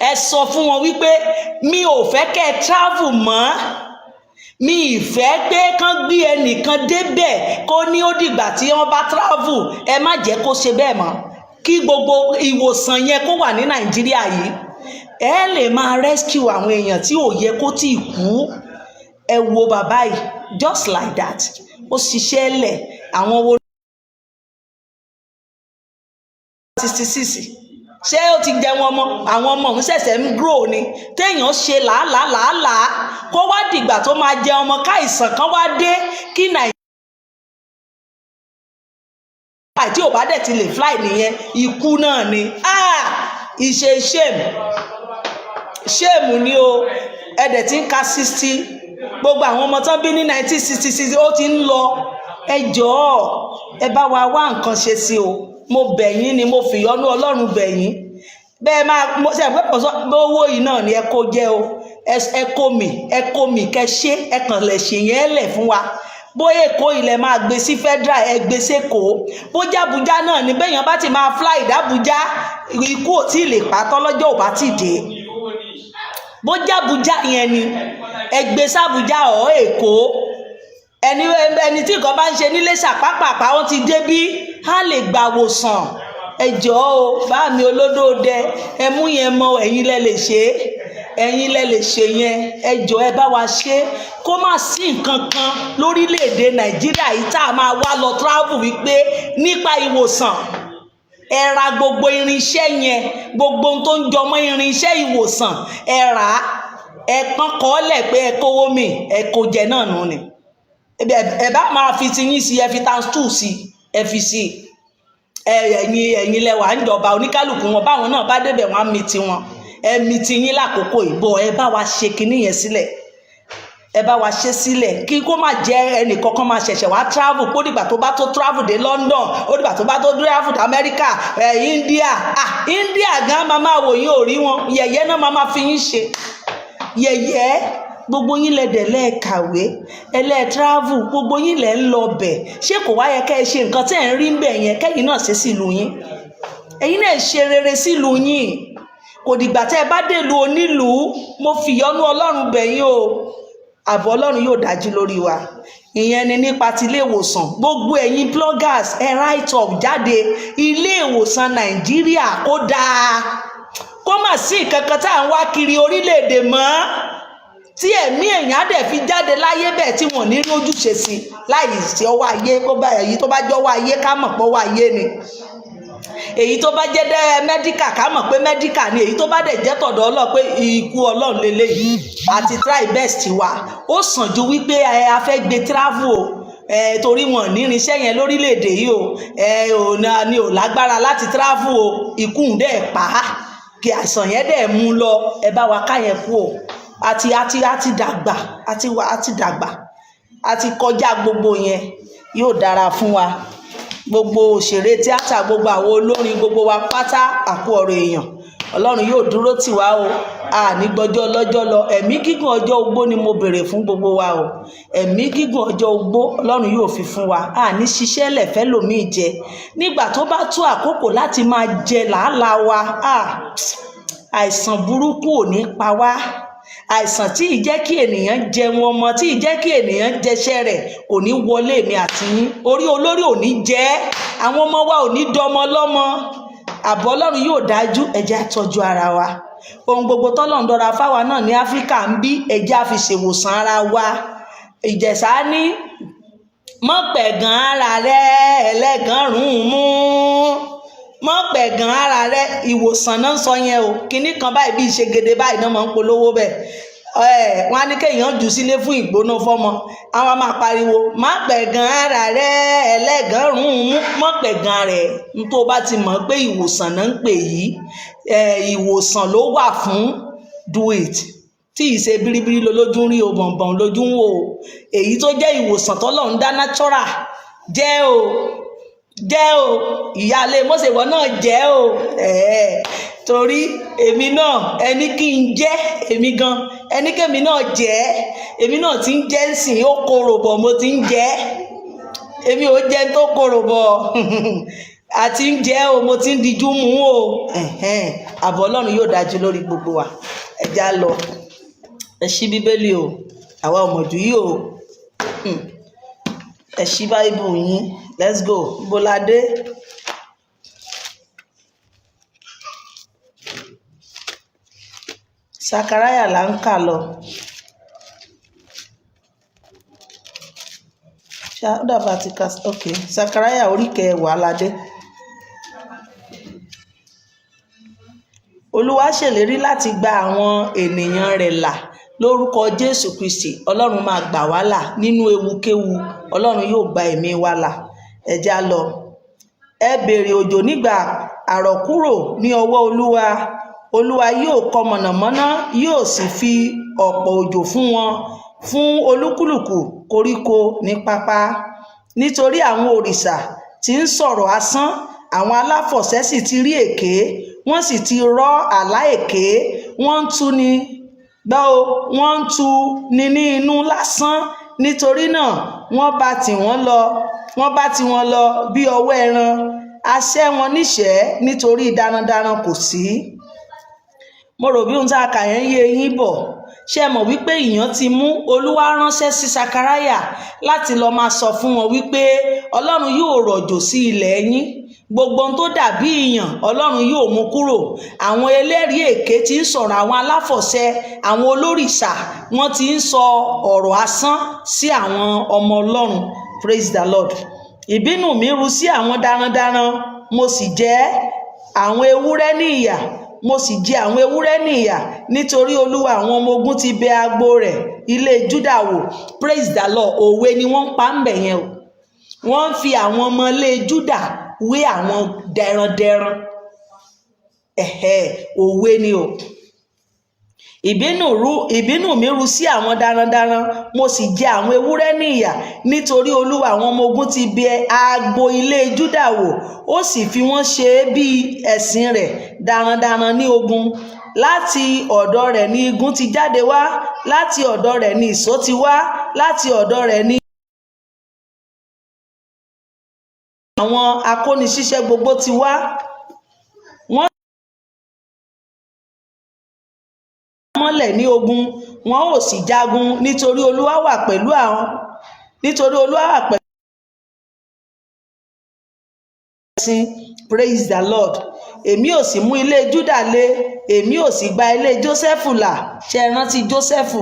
ẹ sọ fún wọn wípé mi ò fẹ́ kẹ́ ẹ travel mọ́ mi ìfẹ́ pé kán gbé ẹnìkan débẹ̀ kó ní ó dìgbà tí wọ́n bá travel ẹ má jẹ́ kó ṣe bẹ́ẹ̀ mọ́ kí gbogbo ìwòsàn yẹn kó wà ní Nàìjíríà yìí ẹ lè máa rescue àwọn èèyàn tí ò yẹ kó tí ì kú ẹ wo bàbá yìí just like that ó ṣiṣẹ́ lẹ̀ àwọn wo 66 ṣé ó ti jẹ wọn mọ àwọn ọmọ òun ṣẹ̀ṣẹ̀ ń grow ni téèyàn ṣe làálàá kó wá dìgbà tó máa jẹ ọmọ káìsàn kan wá dé kí Nàìjíríà tí ò bá dẹ̀ ti lè fly nìyẹn ikú náà ni ìṣe shame ni o ẹ̀dẹ̀ tí ń ka 60 gbogbo àwọn ọmọ tán bí ní 1966 ó ti ń lọ ẹ jọ̀ọ́ ẹ bá wa wá nǹkan ṣe sí o mo bẹ̀ yín ni mo fìyọ́nú Ọlọ́run bẹ̀ yín bẹ́ẹ̀ máa ṣe àpẹẹpọ̀ owó yìí náà ni ẹ kó jẹ́ o ẹ kó mi kẹ́ ṣe ẹ kàn lè ṣe yẹn lẹ̀ fún wa bóyá Èkó ilẹ̀ máa gbé sí federal ẹ gbé sẹ́kọ̀ọ́ bójá Àbújá náà ni bẹ́yàn bá ti máa fly d'Àbújá ikú ò tí ì lè pàtọ́ lọ́jọ́ ò bá ti dé bójá Àbújá yẹn ni ẹ gbé sàbújá ọ̀ Èkó ẹni tí nǹkan bá ń ṣe nílé ṣàpápàpá wọn ti dé bí á lè gbà wòsàn ẹ jọ̀ọ́ o bá mi olódòdẹ ẹ mú yẹn mọ ẹ̀yin lẹ lè ṣe yẹn ẹ jọ̀ọ́ ẹ bá wa ṣe kó má sí nǹkan kan lórílẹ̀‐èdè Nàìjíríà yìí tá a máa wá lọ travel wípé nípa ìwòsàn ẹ ra gbogbo irinṣẹ́ yẹn gbogbo ohun tó ń jọmọ́ irinṣẹ́ ìwòsàn ẹ rà á ẹ kàn kọ́lẹ̀ pé ẹ kówó mi ẹ kó jẹ náà nù ni ẹ bá máa fi ti yín sí ẹ fi times 2 sí ẹ fi sí ẹ̀yin lẹ́wà ń jọba oníkálùkù wọn báwọn náà bá débẹ̀ wọn á mi ti wọn ẹ mi ti yín lákòókò ìbò ẹ bá wa ṣe kinní yẹn sílẹ̀ ẹ bá wa ṣe sílẹ̀ kí kó má jẹ́ ẹnìkankan máa ṣẹ̀ṣẹ̀ wá travel kó dìgbà tó bá tó travel dé London ó dìgbà tó bá tó travel dé America India gan máa wò yín ò rí wọn yẹ̀yẹ́ náà máa fi yín ṣe yẹ̀yẹ́ gbogbo yín lẹ̀dẹ̀ lẹ́ẹ̀kàwé travel gbogbo yín lẹ̀ ń lọ bẹ̀ ṣé kò wá yẹ kẹ́ ẹ ṣe nǹkan tẹ́ ẹ̀ ń rí ń bẹ̀ yẹn kẹ́yìn náà ṣe sílùú yín ẹ̀yin náà ṣe rere sílùú yín kò dìgbà tẹ́ ẹ bá dèlú onílùú mo fìyọ́nú Ọlọ́run bẹ̀ yín o ààbò Ọlọ́run yóò dájú lórí wa ìyẹn ni nípa ti ilé ìwòsàn gbogbo ẹ̀yin bloggers ẹ write up jáde ilé ìwòsàn Nàìjíríà kó dáa kó má sí nǹkan kan tá à ń wá kiri orílẹ̀-èdè mọ́ tí ẹ̀mí èèyàn á dẹ̀ fi jáde láyé bẹ́ẹ̀ tí wọ́n ní lójúṣe sí láì sí ọwọ́ ayé kó bá èyí tó bá jẹ́ ọwọ́ ayé ká mọ̀ pé ọwọ́ ayé ni èyí tó bá jẹ́ mẹ́díkà ká mọ̀ pé mẹ́díkà ni èyí tó bá dẹ̀ jẹ́ tọ̀dọ̀ Ọlọ́run pé ikú Ọlọ́run lélẹ́yìí àti try best wa ó sàn ju wípé a fẹ́ gbé travel o torí wọn ní irinṣẹ́ yẹn lórílẹ̀‐èdè yìí o ni ò lágbára láti travel o ikú ń dẹ̀ pa á kí àìsàn yẹn dẹ̀ mú lọ ẹ bá wa ká yẹn kú o àti dàgbà àti kọjá gbogbo yẹn yóò dára fún wa gbogbo òṣèré tíátà gbogbo àwọn olórin gbogbo wa pátá àkú ọ̀rọ̀ èèyàn Ọlọ́run yóò dúró tì wá o ní gbọ́jọ́ lọ́jọ́ lọ ẹ̀mí gígùn ọjọ́ ogbó ni mo béèrè fún gbogbo wa o ẹ̀mí gígùn ọjọ́ ogbó Ọlọ́run yóò fi fún wa ní ṣiṣẹ́ lẹ̀fẹ́ lòmíì jẹ nígbà tó bá tó àkókò láti máa jẹ làálàá wa àìsàn burúkú ò ní pa wá àìsàn tí ì jẹ́ kí ènìyàn jẹun ọmọ tí ì jẹ́ kí ènìyàn jẹṣẹ́ rẹ̀ kò ní wọlé mi àti yín orí olórí ò ní jẹ́ àwọn ọmọ wa ò ní dọmọ lọ́mọ ààbò Ọlọ́run yóò dájú ẹ jẹ́ á tọ́jú ara wa ohun gbogbo tọ́lọ́run dọ́ra fáwa náà ní Áfíríkà ń bí ẹ jẹ́ á fi ṣèwòsàn ara wa Ìjẹ̀ṣà ní mọ̀pẹ̀gàn ara rẹ ẹlẹ́gàn rún mú mọ̀pẹ̀gàn ara rẹ ìwòsàn náà sọ yẹn o kinní kan báyìí bí ìṣègede báyìí náà máa ń polówó bẹ́ẹ̀ wọn á ní kéèyàn jù sílé fún ìgbóná fọ́mọ àwọn máa pariwo mọ̀pẹ̀gàn ara rẹ ẹlẹ́gàn rún mú mọ̀pẹ̀gàn rẹ tó bá ti mọ̀ pé ìwòsàn náà ń pè yìí ìwòsàn ló wà fún do it tí ìṣe biribiri lójú rí o bọ̀nbọ̀n lójú ń wò ó èyí tó jẹ́ ìwòsàn tọ́lọ́run dá natural jẹ́ o ìyáálé mọ́sẹ̀wọ́ náà jẹ́ o torí èmi náà ẹni kí n jẹ́ èmi gan ẹni kẹ́mi náà jẹ́ èmi náà ti ń jẹ́ sìn ó korò bọ̀ mo ti ń jẹ́ èmi ò jẹ́ tó korò bọ̀ àti ń jẹ́ o mo ti ń dijú mú o ààbò Ọlọ́run yóò dájú lórí gbogbo wa ẹ já lọ ẹ ṣí bíbélì o àwa ọmọdù yìí o ẹ ṣí báíbù yín let's go bọ́ládé sakaraya là ń kà lọ ṣáàdàbà ti ka ok sakaraya orí kẹwàá ládé. Olúwa ṣèlérí láti gba àwọn ènìyàn rẹ̀ là lórúkọ Jésù Kristi Ọlọ́run máa gbà wá là nínú ewukéwu Ọlọ́run yóò gba ẹ̀mí wa là ẹ já lọ ẹ béèrè òjò nígbà àrọ̀kúrò ní ọwọ́ Olúwa yóò kọ mọ̀nàmọ́ná yóò sì fi ọ̀pọ̀ òjò fún wọn fún olúkúlùkù koríko ní pápá nítorí àwọn òrìṣà tí ń sọ̀rọ̀ asán àwọn aláfọ̀ṣẹ sì ti rí èké wọ́n sì ti rọ́ àlá èké wọ́n ń tú ni ní inú lásán nítorí náà wọ́n bá tì wọ́n lọ bí ọwọ́ ẹran a ṣẹ́ wọn níṣẹ́ nítorí darandaran kò sí. Mo rò bí ohun tá a kà yẹn yé yín bọ̀ ṣé mọ̀ wípé ìyàn ti mú Olúwa ránṣẹ́ sí Sakaraya láti lọ máa sọ fún wọn wípé Ọlọ́run yóò rọ̀jò sí ilẹ̀ yín gbogbo ohun tó dàbí ìyàn Ọlọ́run yóò mú kúrò àwọn ẹlẹ́rìí èké tí ń sọ̀rọ̀ àwọn aláfọ̀ṣẹ àwọn olórìṣà wọ́n ti ń sọ ọ̀rọ̀ asán sí àwọn ọmọ Ọlọ́run praise the Lord. Ìbínú mi ru sí àwọn darandaran mo sì jẹ àwọn ewúrẹ́ ní ìyà nítorí Olúwa àwọn ọmọ ogun ti bẹ agbo rẹ̀ ilé Júdà wò praise the Lord òwe ni wọ́n pa ń bẹ̀ yẹn o wọ́n ń fi àwọn ọmọ ilé Júdà wé àwọn dẹrandẹran. Òwe ni o. Ìbínú mi ru sí àwọn darandaran, mo sì jẹ àwọn ewúrẹ́ ní ìyà, nítorí Olúwa àwọn ọmọ ogun ti bẹ agbo ilé Júdà wò, ó sì fi wọ́n ṣe bí ẹ̀sìn rẹ̀ darandaran ní ogun. Láti ọ̀dọ̀ rẹ̀ ni igun ti jáde wá, láti ọ̀dọ̀ rẹ̀ ni ìṣó ti wá, láti ọ̀dọ̀ rẹ̀ ni àwọn akóniṣiṣẹ́ gbogbo ti wá. Wọ́n mọ́lẹ̀ ní ogun, wọn ò sì jagun, nítorí Olúwa wà pẹ̀lú ẹ̀sìn. Praise the Lord. Èmi ò sì mú ilé Júdà le, èmi ò sì gba ilé Jósẹ́fù là. Ṣé ẹ rántí Jósẹ́fù?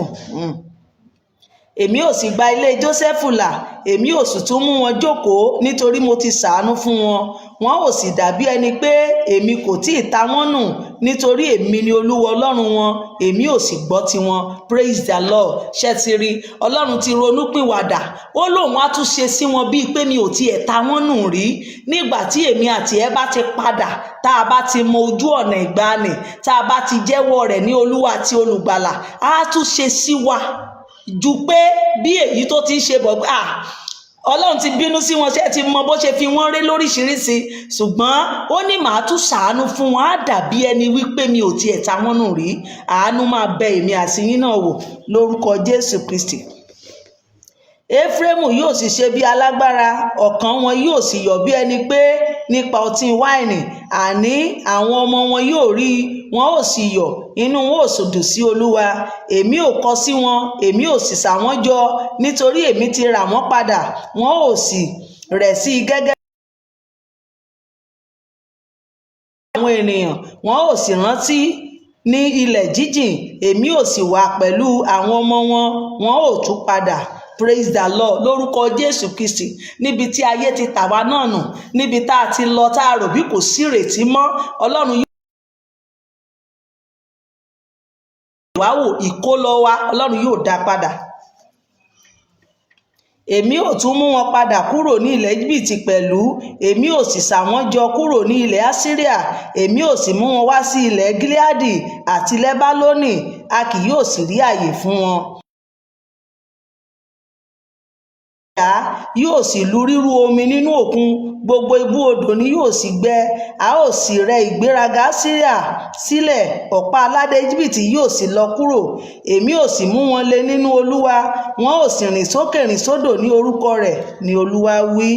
Èmi ò sì gba ilé Jósẹ́fù là, èmi ò sì tún mú wọn jókòó, nítorí mo ti ṣàánú fún wọn. Wọn ò sì dàbí ẹni pé èmi kò tí ì ta wọ́n nù, nítorí èmi ni Olúwa Ọlọ́run wọn, èmi ò sì gbọ́ tiwọn. Praise the Lord. Ṣé ti rí? Ọlọ́run ti ronúpìwàdà, ó lóun á tún ṣe sí wọn bíi pé mi ò tiẹ̀ ta wọ́n nù rí. Nígbà tí èmi àti ẹ bá ti padà, tá a bá ti mọ ojú ọ̀nà ìgbàanì, tá a bá ti jẹ́wọ́ rẹ̀ ní Olúwa àti Olùgbàlà, á tún ṣe sí wa ju pé bí èyí tó ti ń ṣe bọ̀. Ọlọ́run ti bínú sí wọn, ṣé ti mọ bó ṣe fi wọ́n ré lóríṣiríṣi, ṣùgbọ́n ó ní màá tún ṣàánú fún wọn, á dàbí ẹni wípé mi ò tiẹ̀ ta wọ́n nù rí. Àánú máa bẹ èmi àti yín náà wò lórúkọ Jésù Kristi. Éfrémù yóò sì ṣe bí alágbára, ọkàn wọn yóò sì yọ̀ bí ẹni pé nípa ọtí wáìnì, àní àwọn ọmọ wọn yóò rí, wọn ò sì yọ̀, inú wọn ò sì dùn sí Olúwa. Èmi ò kọ sí wọn, èmi ò sì sà wọ́n jọ, nítorí èmi ti rà wọ́n padà, wọn ò sì rẹ̀ sí i gẹ́gẹ́ àwọn ènìyàn, wọn ò sì rántí ní ilẹ̀ jíjìn, èmi ò sì wà pẹ̀lú àwọn ọmọ wọn, wọn ò tún padà. Praise the Lord. Lórúkọ Jésù Kristi. Níbi tí ayé ti tà wá náà nù, níbi tá a ti lọ tá a rò bí kò sí ìrètí mọ́, Ọlọ́run yóò wá wò ìkólọ wa, Ọlọ́run yóò dá padà. Èmi ò tún mú wọn padà kúrò ní ilẹ̀ Íjíbítì pẹ̀lú, èmi ò sì sà wọ́n jọ kúrò ní ilẹ̀ Asiria, èmi ò sì mú wọn wá sí ilẹ̀ Gileadi àti Lẹ́bálónì, a kì yóò sì rí àyè fún wọn. Yóò sì lu ríru omi nínú òkun, gbogbo ibú odò ni yóò sì gbẹ, a ó sì rẹ ìgbéraga Asiria sílẹ̀, ọ̀pá aládé Íjíbítì yóò sì lọ kúrò. Èmi ò sì mú wọn le nínú Olúwa, wọn ò sì rìn sókè rìn sódò ní orúkọ rẹ̀ ni Olúwa wí.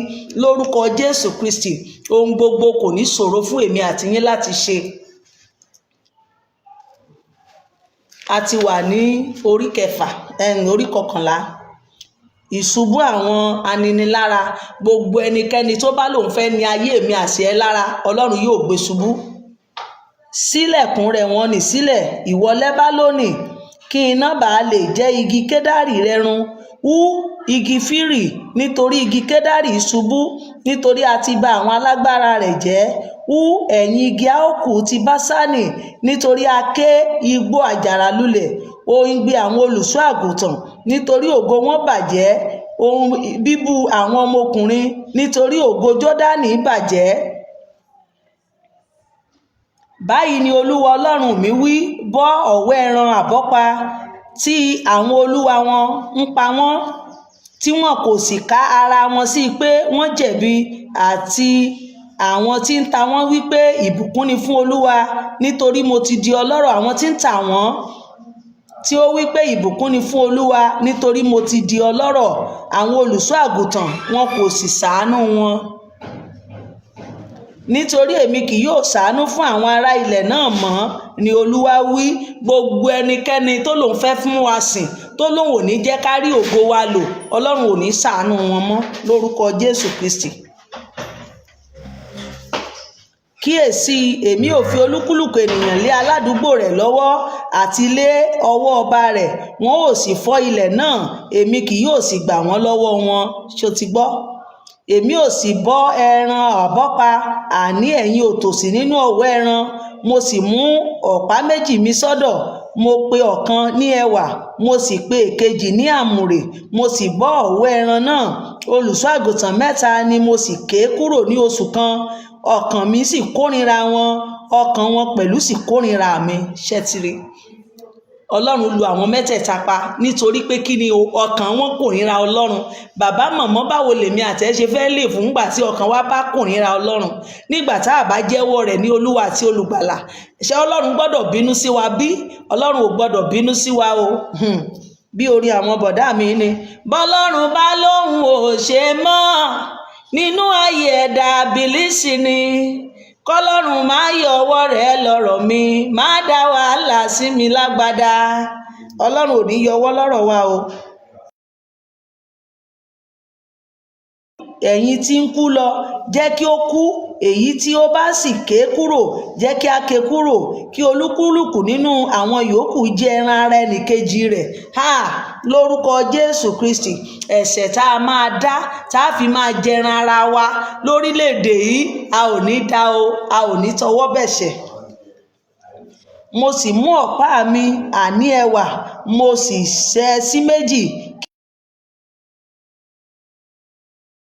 Lórúkọ Jésù Kristi, ohun gbogbo kò ní ṣòro fún èmi àti yín láti ṣe. A ti wà ní orí 11. Ìṣubú àwọn aninilára. Gbogbo ẹnikẹ́ni tó bá lòun fẹ́ ní ayé mi àti ẹ lára, Ọlọ́run yóò gbé ṣubú. Sílẹ̀kùn rẹ̀ wọ́n ní sílẹ̀, ìwọ Lẹ́bálónì, kí iná bàá lè jẹ́ igi kédárì rẹ run. Hú igi fírì, nítorí igi kédárì ṣubú, nítorí a ti bà àwọn alágbára rẹ̀ jẹ́. Hú ẹ̀yin igi áókù ti Báṣánì, nítorí a ké igbó àjàrà lulẹ̀. Ohun gbé àwọn olùṣọ́ àgùntàn, nítorí ògo wọn bàjẹ́. Ohun bíbú àwọn ọmọkùnrin, nítorí ògo Jọ́dánì bàjẹ́. Báyìí ni Olúwa Ọlọ́run mi wí, bọ́ ọ̀wọ́ ẹran àbọ́pa tí àwọn olúwa wọn ń pa wọ́n, tí wọn kò sì ká ara wọn sí pé wọ́n jẹ̀bi, àti àwọn tí ń ta wọ́n wípé ìbùkún ni fún Olúwa, nítorí mo ti di ọlọ́rọ̀ àwọn tí ń tà wọ́n, tí ó wípé ìbùkún ni fún Olúwa, nítorí mo ti di ọlọ́rọ̀ àwọn olùṣọ́ àgùntàn, wọn kò sì ṣàánú wọn. Nítorí èmi kì yóò ṣàánú fún àwọn ará ilẹ̀ náà mọ́, ni Olúwa wí. Gbogbo ẹnikẹ́ni tó lòun fẹ́ fún wa sìn, tó lòun ò ní jẹ́ ká rí ògo wa lò, Ọlọ́run ò ní ṣàánú wọn mọ́ lórúkọ Jésù Kristi. Kíyèsí, èmi ò fi olúkúlùkù ènìyàn lé aládùúgbò rẹ̀ lọ́wọ́ àti lé ọwọ́ ọba rẹ̀, wọn ò sì fọ́ ilẹ̀ náà, èmi kì yóò sì gbà wọ́n lọ́wọ́ wọn. Ṣó ti gbọ́? Èmi ò sì bọ́ ẹran àbọ́pa, àní ẹ̀yin ò tòṣì nínú ọ̀wọ́ ẹran. Mo sì mú ọ̀pá méjì mi sọ́dọ̀, mo pe ọ̀kan ní ẹwà, mo sì pe èkejì ní àmùrè. Mo sì bọ́ ọ̀wọ́ ẹran náà, olùṣọ́ àgùntàn mẹ́ta ni mo sì ké kúrò ní oṣù kan, ọkàn mi sì kórìíra wọn, ọkàn wọn pẹ̀lú sì kórìíra mi. Ṣẹ́tìrì, ọlọ́run lu àwọn mẹ́tẹ̀ẹ̀ta pa nítorí pé kí ni ọkàn wọn kórìíra ọlọ́run. Bàbá mọ̀mọ́, báwo lèmi àti ẹ ṣe fẹ́ lè fún nígbà tí ọkàn wa bá kórìíra ọlọ́run, nígbà tá a bá jẹ́wọ́ rẹ̀ ní olúwa àti olùgbàlà? Ṣé ọlọ́run gbọ́dọ̀ bínú sí wa bí? Ọlọ́run ò gbọ́dọ̀ bínú sí wa o. Bí orin àwọn bọ̀dá mi ni, bọ́lọ́run bá lóhùn ò ṣe mọ́ nínú ayé ẹ̀dá bìlísì ni, kọ́lọ́run má yọ ọwọ́ rẹ̀ lọ́rọ̀ mi, má dá wàhálà sí mi lágbádá. Ọlọ́run ò ní yọ ọwọ́ lọ́rọ̀ wa o. Ẹ̀yin tí ń kú lọ, jẹ́ kí ó kú. Èyí tí ó bá sì ké kúrò, jẹ́ kí a ké kúrò. Kí olúkúlùkù nínú àwọn yòókù jẹ ẹran ara ẹnìkejì rẹ̀. Lórúkọ Jésù Kristi, ẹ̀ṣẹ̀ tá a máa dá, tá a fi máa jẹran ara wa lórílẹ̀‐èdè yìí, a ò ní dá o, a ò ní tọwọ́ bẹ̀ṣẹ̀. Mo sì mú ọ̀pá mi, àní ẹwà, mo sì ṣẹ́ sí méjì,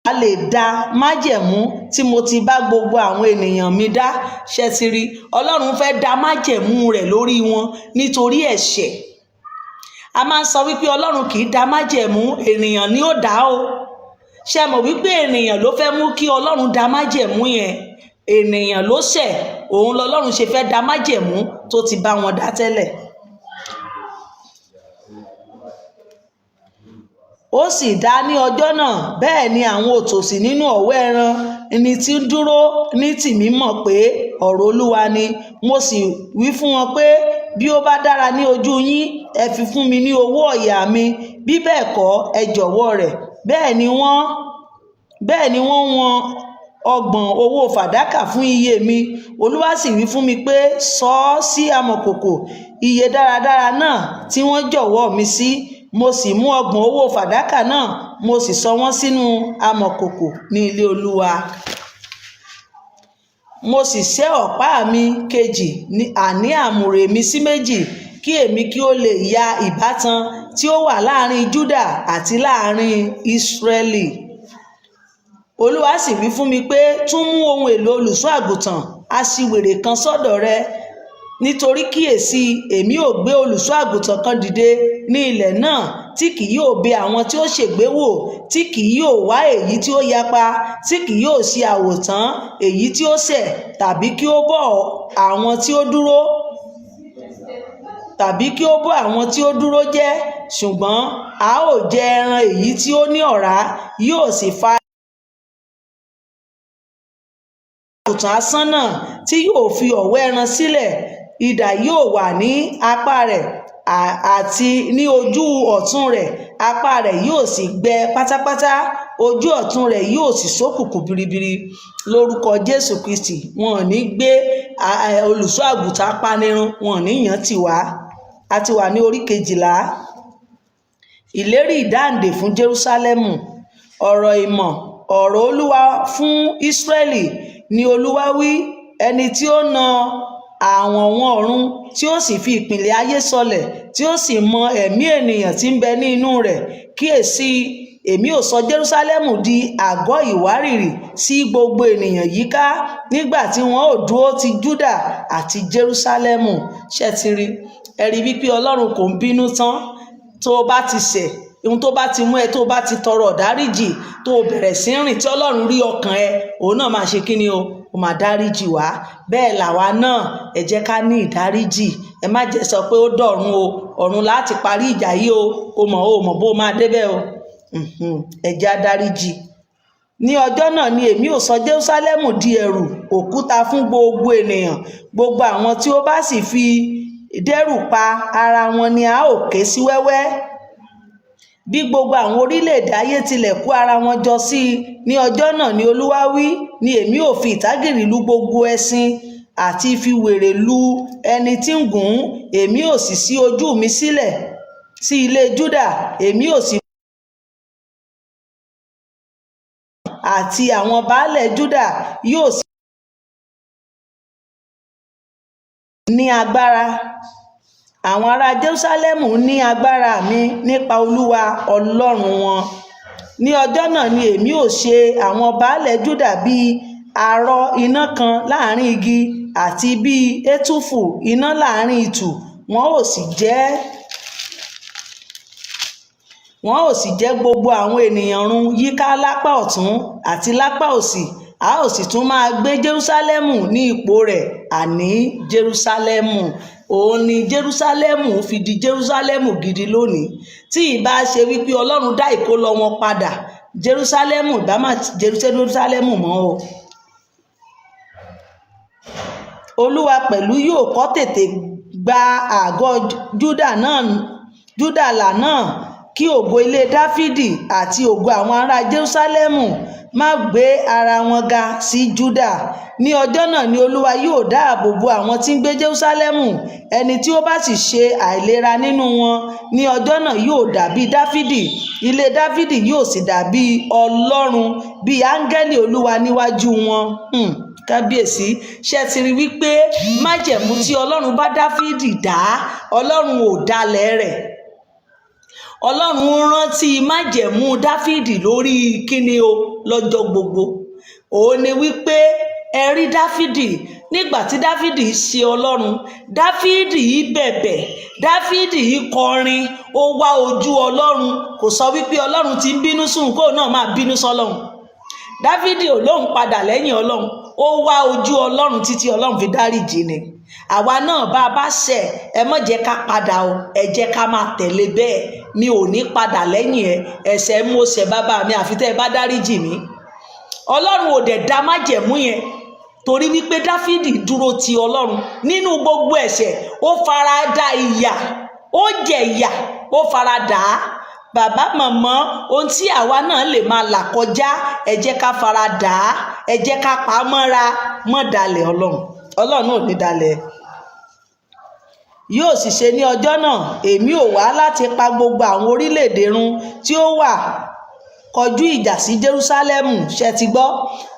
a lè dá májẹ̀mú tí mo ti bá gbogbo àwọn ènìyàn mi dá. Ṣẹ́tìrì, ọlọ́run fẹ́ dá májẹ̀mú rẹ̀ lórí wọn nítorí ẹ̀ṣẹ̀. A máa ń sọ wípé ọlọ́run kì í dá májẹ̀mú, ènìyàn ni ó dá o. Ṣé mọ̀ wípé ènìyàn ló fẹ́ mú kí ọlọ́run dá májẹ̀mú yẹn? Ènìyàn ló ṣẹ̀, òun lọ́lọ́run ṣe fẹ́ dá májẹ̀mú tó ti bá wọn dá tẹ́lẹ̀. Ó sì dá ní ọjọ́ náà, bẹ́ẹ̀ ni àwọn òtòṣì nínú ọ̀wọ́ ẹran ẹni tí ń dúró ní tìmí mọ̀ pé ọ̀rọ̀ Olúwa ni. Mo sì wí fún wọn pé, bí ó bá dára ní ojú yín, ẹ fi fún mi ní owó ọ̀yà mi, bí bẹ́ẹ̀ kọ́, ẹ jọ̀wọ́ rẹ̀. Bẹ́ẹ̀ ni wọ́n wọn ọgbọ̀n owó fàdákà fún iye mi. Olúwa sì wí fún mi pé, sọ ọ́ sí amọ̀kòkò iye dáradára náà tí wọ́n jọ̀wọ́ mi sí. Mo sì mú ọgbọ̀n owó fàdákà náà, mo sì sọ wọ́n sínú amọ̀kòkò ní ilé Olúwa. Mo sì ṣẹ́ ọ̀pá mi kejì, àní àmùrè mi sí méjì, kí èmi kí ó lè ya ìbátan tí ó wà láàrin Júdà àti láàrin Ísírẹ́lì. Olúwa sì wí fún mi pé, tún mú ohun èlò olùṣọ́ àgùntàn aṣiwèrè kan sọ́dọ̀ rẹ, nítorí kíyèsí, èmi ò gbé olùṣọ́ àgùntàn kan dìde ní ilẹ̀ náà tí kì yóò bẹ̀ àwọn tí ó ṣègbé wò, tí kì yóò wá èyí tí ó yapa, tí kì yóò ṣe àwòtán èyí tí ó ṣẹ̀, tàbí kí ó bọ́ àwọn tí ó dúró jẹ́. Ṣùgbọ́n a ó jẹ ẹran èyí tí ó ní ọ̀rá, yóò sì fa àgùntàn asán náà tí yóò fi ọ̀wọ́ ẹran sílẹ̀. Idà yóò wà ní apá rẹ̀ àti ní ojú ọ̀tún rẹ̀, apá rẹ̀ yóò sì gbẹ pátápátá, ojú ọ̀tún rẹ̀ yóò sì ṣókùnkùn biribiri. Lórúkọ Jésù Kristi, wọn ò ní gbé olùṣọ́ àgùntàn apanirun, wọn ò ní yàn tì wá. A ti wà ní orí 12. Ìlérí ìdáǹdè fún Jerúsálẹ́mù. Ọ̀rọ̀ ìmọ̀, ọ̀rọ̀ Olúwa fún Ísírẹ́lì ni Olúwa wí, ẹni tí ó na àwọn ọ̀run, tí ó sì fi ìpìlẹ̀ ayé sọlẹ̀, tí ó sì mọ ẹ̀mí ènìyàn tí ń bẹ ní inú rẹ̀. Kíyèsí, èmi ò sọ Jerúsálẹ́mù di àgọ́ ìwárìrì sí gbogbo ènìyàn yíká, nígbà tí wọn ò dúró ti Júdà àti Jerúsálẹ́mù. Ṣẹ́tìrì, ẹ rí wípé ọlọ́run kò ń bínú tán. Tó o bá ti ṣẹ̀, ohun tó bá ti mú ẹ, tó o bá ti tọrọ ìdáríjì, tó o bẹ̀rẹ̀ sí rìn, tí ọlọ́run rí ọkàn ẹ, òun náà máa ṣe kí ni o? Ó máa dáríjì wá. Bẹ́ẹ̀ làwa náà, ẹ jẹ́ ká ní ìdáríjì. Ẹ má jẹ́ sọ pé ó dọ̀run o, ọ̀run láti parí ìjà yìí o, o mọ̀ bó máa débẹ̀ o. Ẹ jẹ́ á dáríjì. Ní ọjọ́ náà ni èmi ò sọ Jerúsálẹ́mù di ẹrù òkúta fún gbogbo ènìyàn. Gbogbo àwọn tí ó bá sì fi dẹ́rù pa ara wọn ni a ó ké sí wẹ́wẹ́. Bí gbogbo àwọn orílẹ̀-èdè ayé tilẹ̀ kó ara wọn jọ sí i, ní ọjọ́ náà ni Olúwa wí, ni èmi ò fi ìtágìrì lu gbogbo ẹṣin àti fi wèrè lu ẹni tí ń gùn ún. Èmi ò sì ṣí ojú mi sílẹ̀ sí ilé Júdà, èmi ò sì àti àwọn baálẹ̀ Júdà yóò sì ní agbára. Àwọn ará Jerúsálẹ́mù ní agbára mi nípa Olúwa Ọlọ́run wọn. ní ọjọ́ náà ni èmi ò ṣe àwọn baálẹ̀ Júdà bíi arọ iná kan láàrin igi àti bíi étúfù iná láàrin ìtù, wọn ò sì jẹ́ gbogbo àwọn ènìyàn run yíká lápá ọ̀tún àti lápá òsì. A ó sì tún máa gbé Jerúsálẹ́mù ní ipò rẹ̀, àní Jerúsálẹ́mù. Òun ni Jerúsálẹ́mù fi di Jerúsálẹ́mù gidi lónìí. Tí ìbá ṣe wípé Ọlọ́run dá ìkólọ wọn padà, Jerúsálẹ́mù ìbá má Jerúsálẹ́mù mọ́ o. Olúwa pẹ̀lú yóò kọ́ tètè gba àgọ́ Júdà là náà, kí ògo ilé Dáfídì àti ògo àwọn ará Jerúsálẹ́mù má gbé ara wọn ga sí Júdà. Ní ọjọ́ náà ni Olúwa yóò dáàbò bo àwọn tí ń gbé Jerúsálẹ́mù. Ẹni tí ó bá sì ṣe àìlera nínú wọn ní ọjọ́ náà yóò dàbí Dáfídì, ilé Dáfídì yóò sì dàbí Ọlọ́run, bí áńgẹ́lì Olúwa níwájú wọn. Kábíyèsí, ṣé ti rí wípé májẹ̀mú tí Ọlọ́run bá Dáfídì dá, Ọlọ́run ò dalẹ̀ rẹ̀. Ọlọ́run rántí májẹ̀mú Dáfídì lórí kíni o lọ́jọ́ gbogbo. Òun ni wípé ẹ rí Dáfídì nígbà tí Dáfídì ṣe Ọlọ́run, Dáfídì bẹ̀bẹ̀, Dáfídì kọrin, ó wá ojú Ọlọ́run. Kò sọ wípé Ọlọ́run ti ń bínú sùn kó náà máa bínú sọ́lọ́run. Dáfídì ò lóun padà lẹ́yìn Ọlọ́run, ó wá ojú Ọlọ́run títí Ọlọ́run fi dáríjì ni. Àwa náà bá a bá ṣẹ̀, ẹ má jẹ́ ká padà o, ẹ jẹ́ ká máa tẹ̀lé bẹ́ẹ̀. Mi ò ní padà lẹ́yìn ẹ, ẹ̀ṣẹ̀ mo ṣẹ̀ bàbá mi àfi tẹ́ ẹ bá dáríjì mi. Ọlọ́run ò dẹ̀ dá májẹ̀mú yẹn torí wípé Dáfídì dúró ti Ọlọ́run nínú gbogbo ẹ̀ṣẹ̀. Ó fara da ìyà, ó jẹ ìyà, ó fara dà á. Bàbá màmá, ohun tí àwa náà lè máa là kọjá, ẹ jẹ́ ká fara dà á, ẹ jẹ́ ká pa á mọ́ra, mọ́ dalẹ̀ Ọlọ́run. Ọlọ́run náà ò ní dalẹ̀. Yóò sì ṣe ní ọjọ́ náà, èmi ò wá láti pa gbogbo àwọn orílẹ̀-èdè run tí ó wà kọjú ìjà sí Jerúsálẹ́mù. Ṣé ti gbọ́?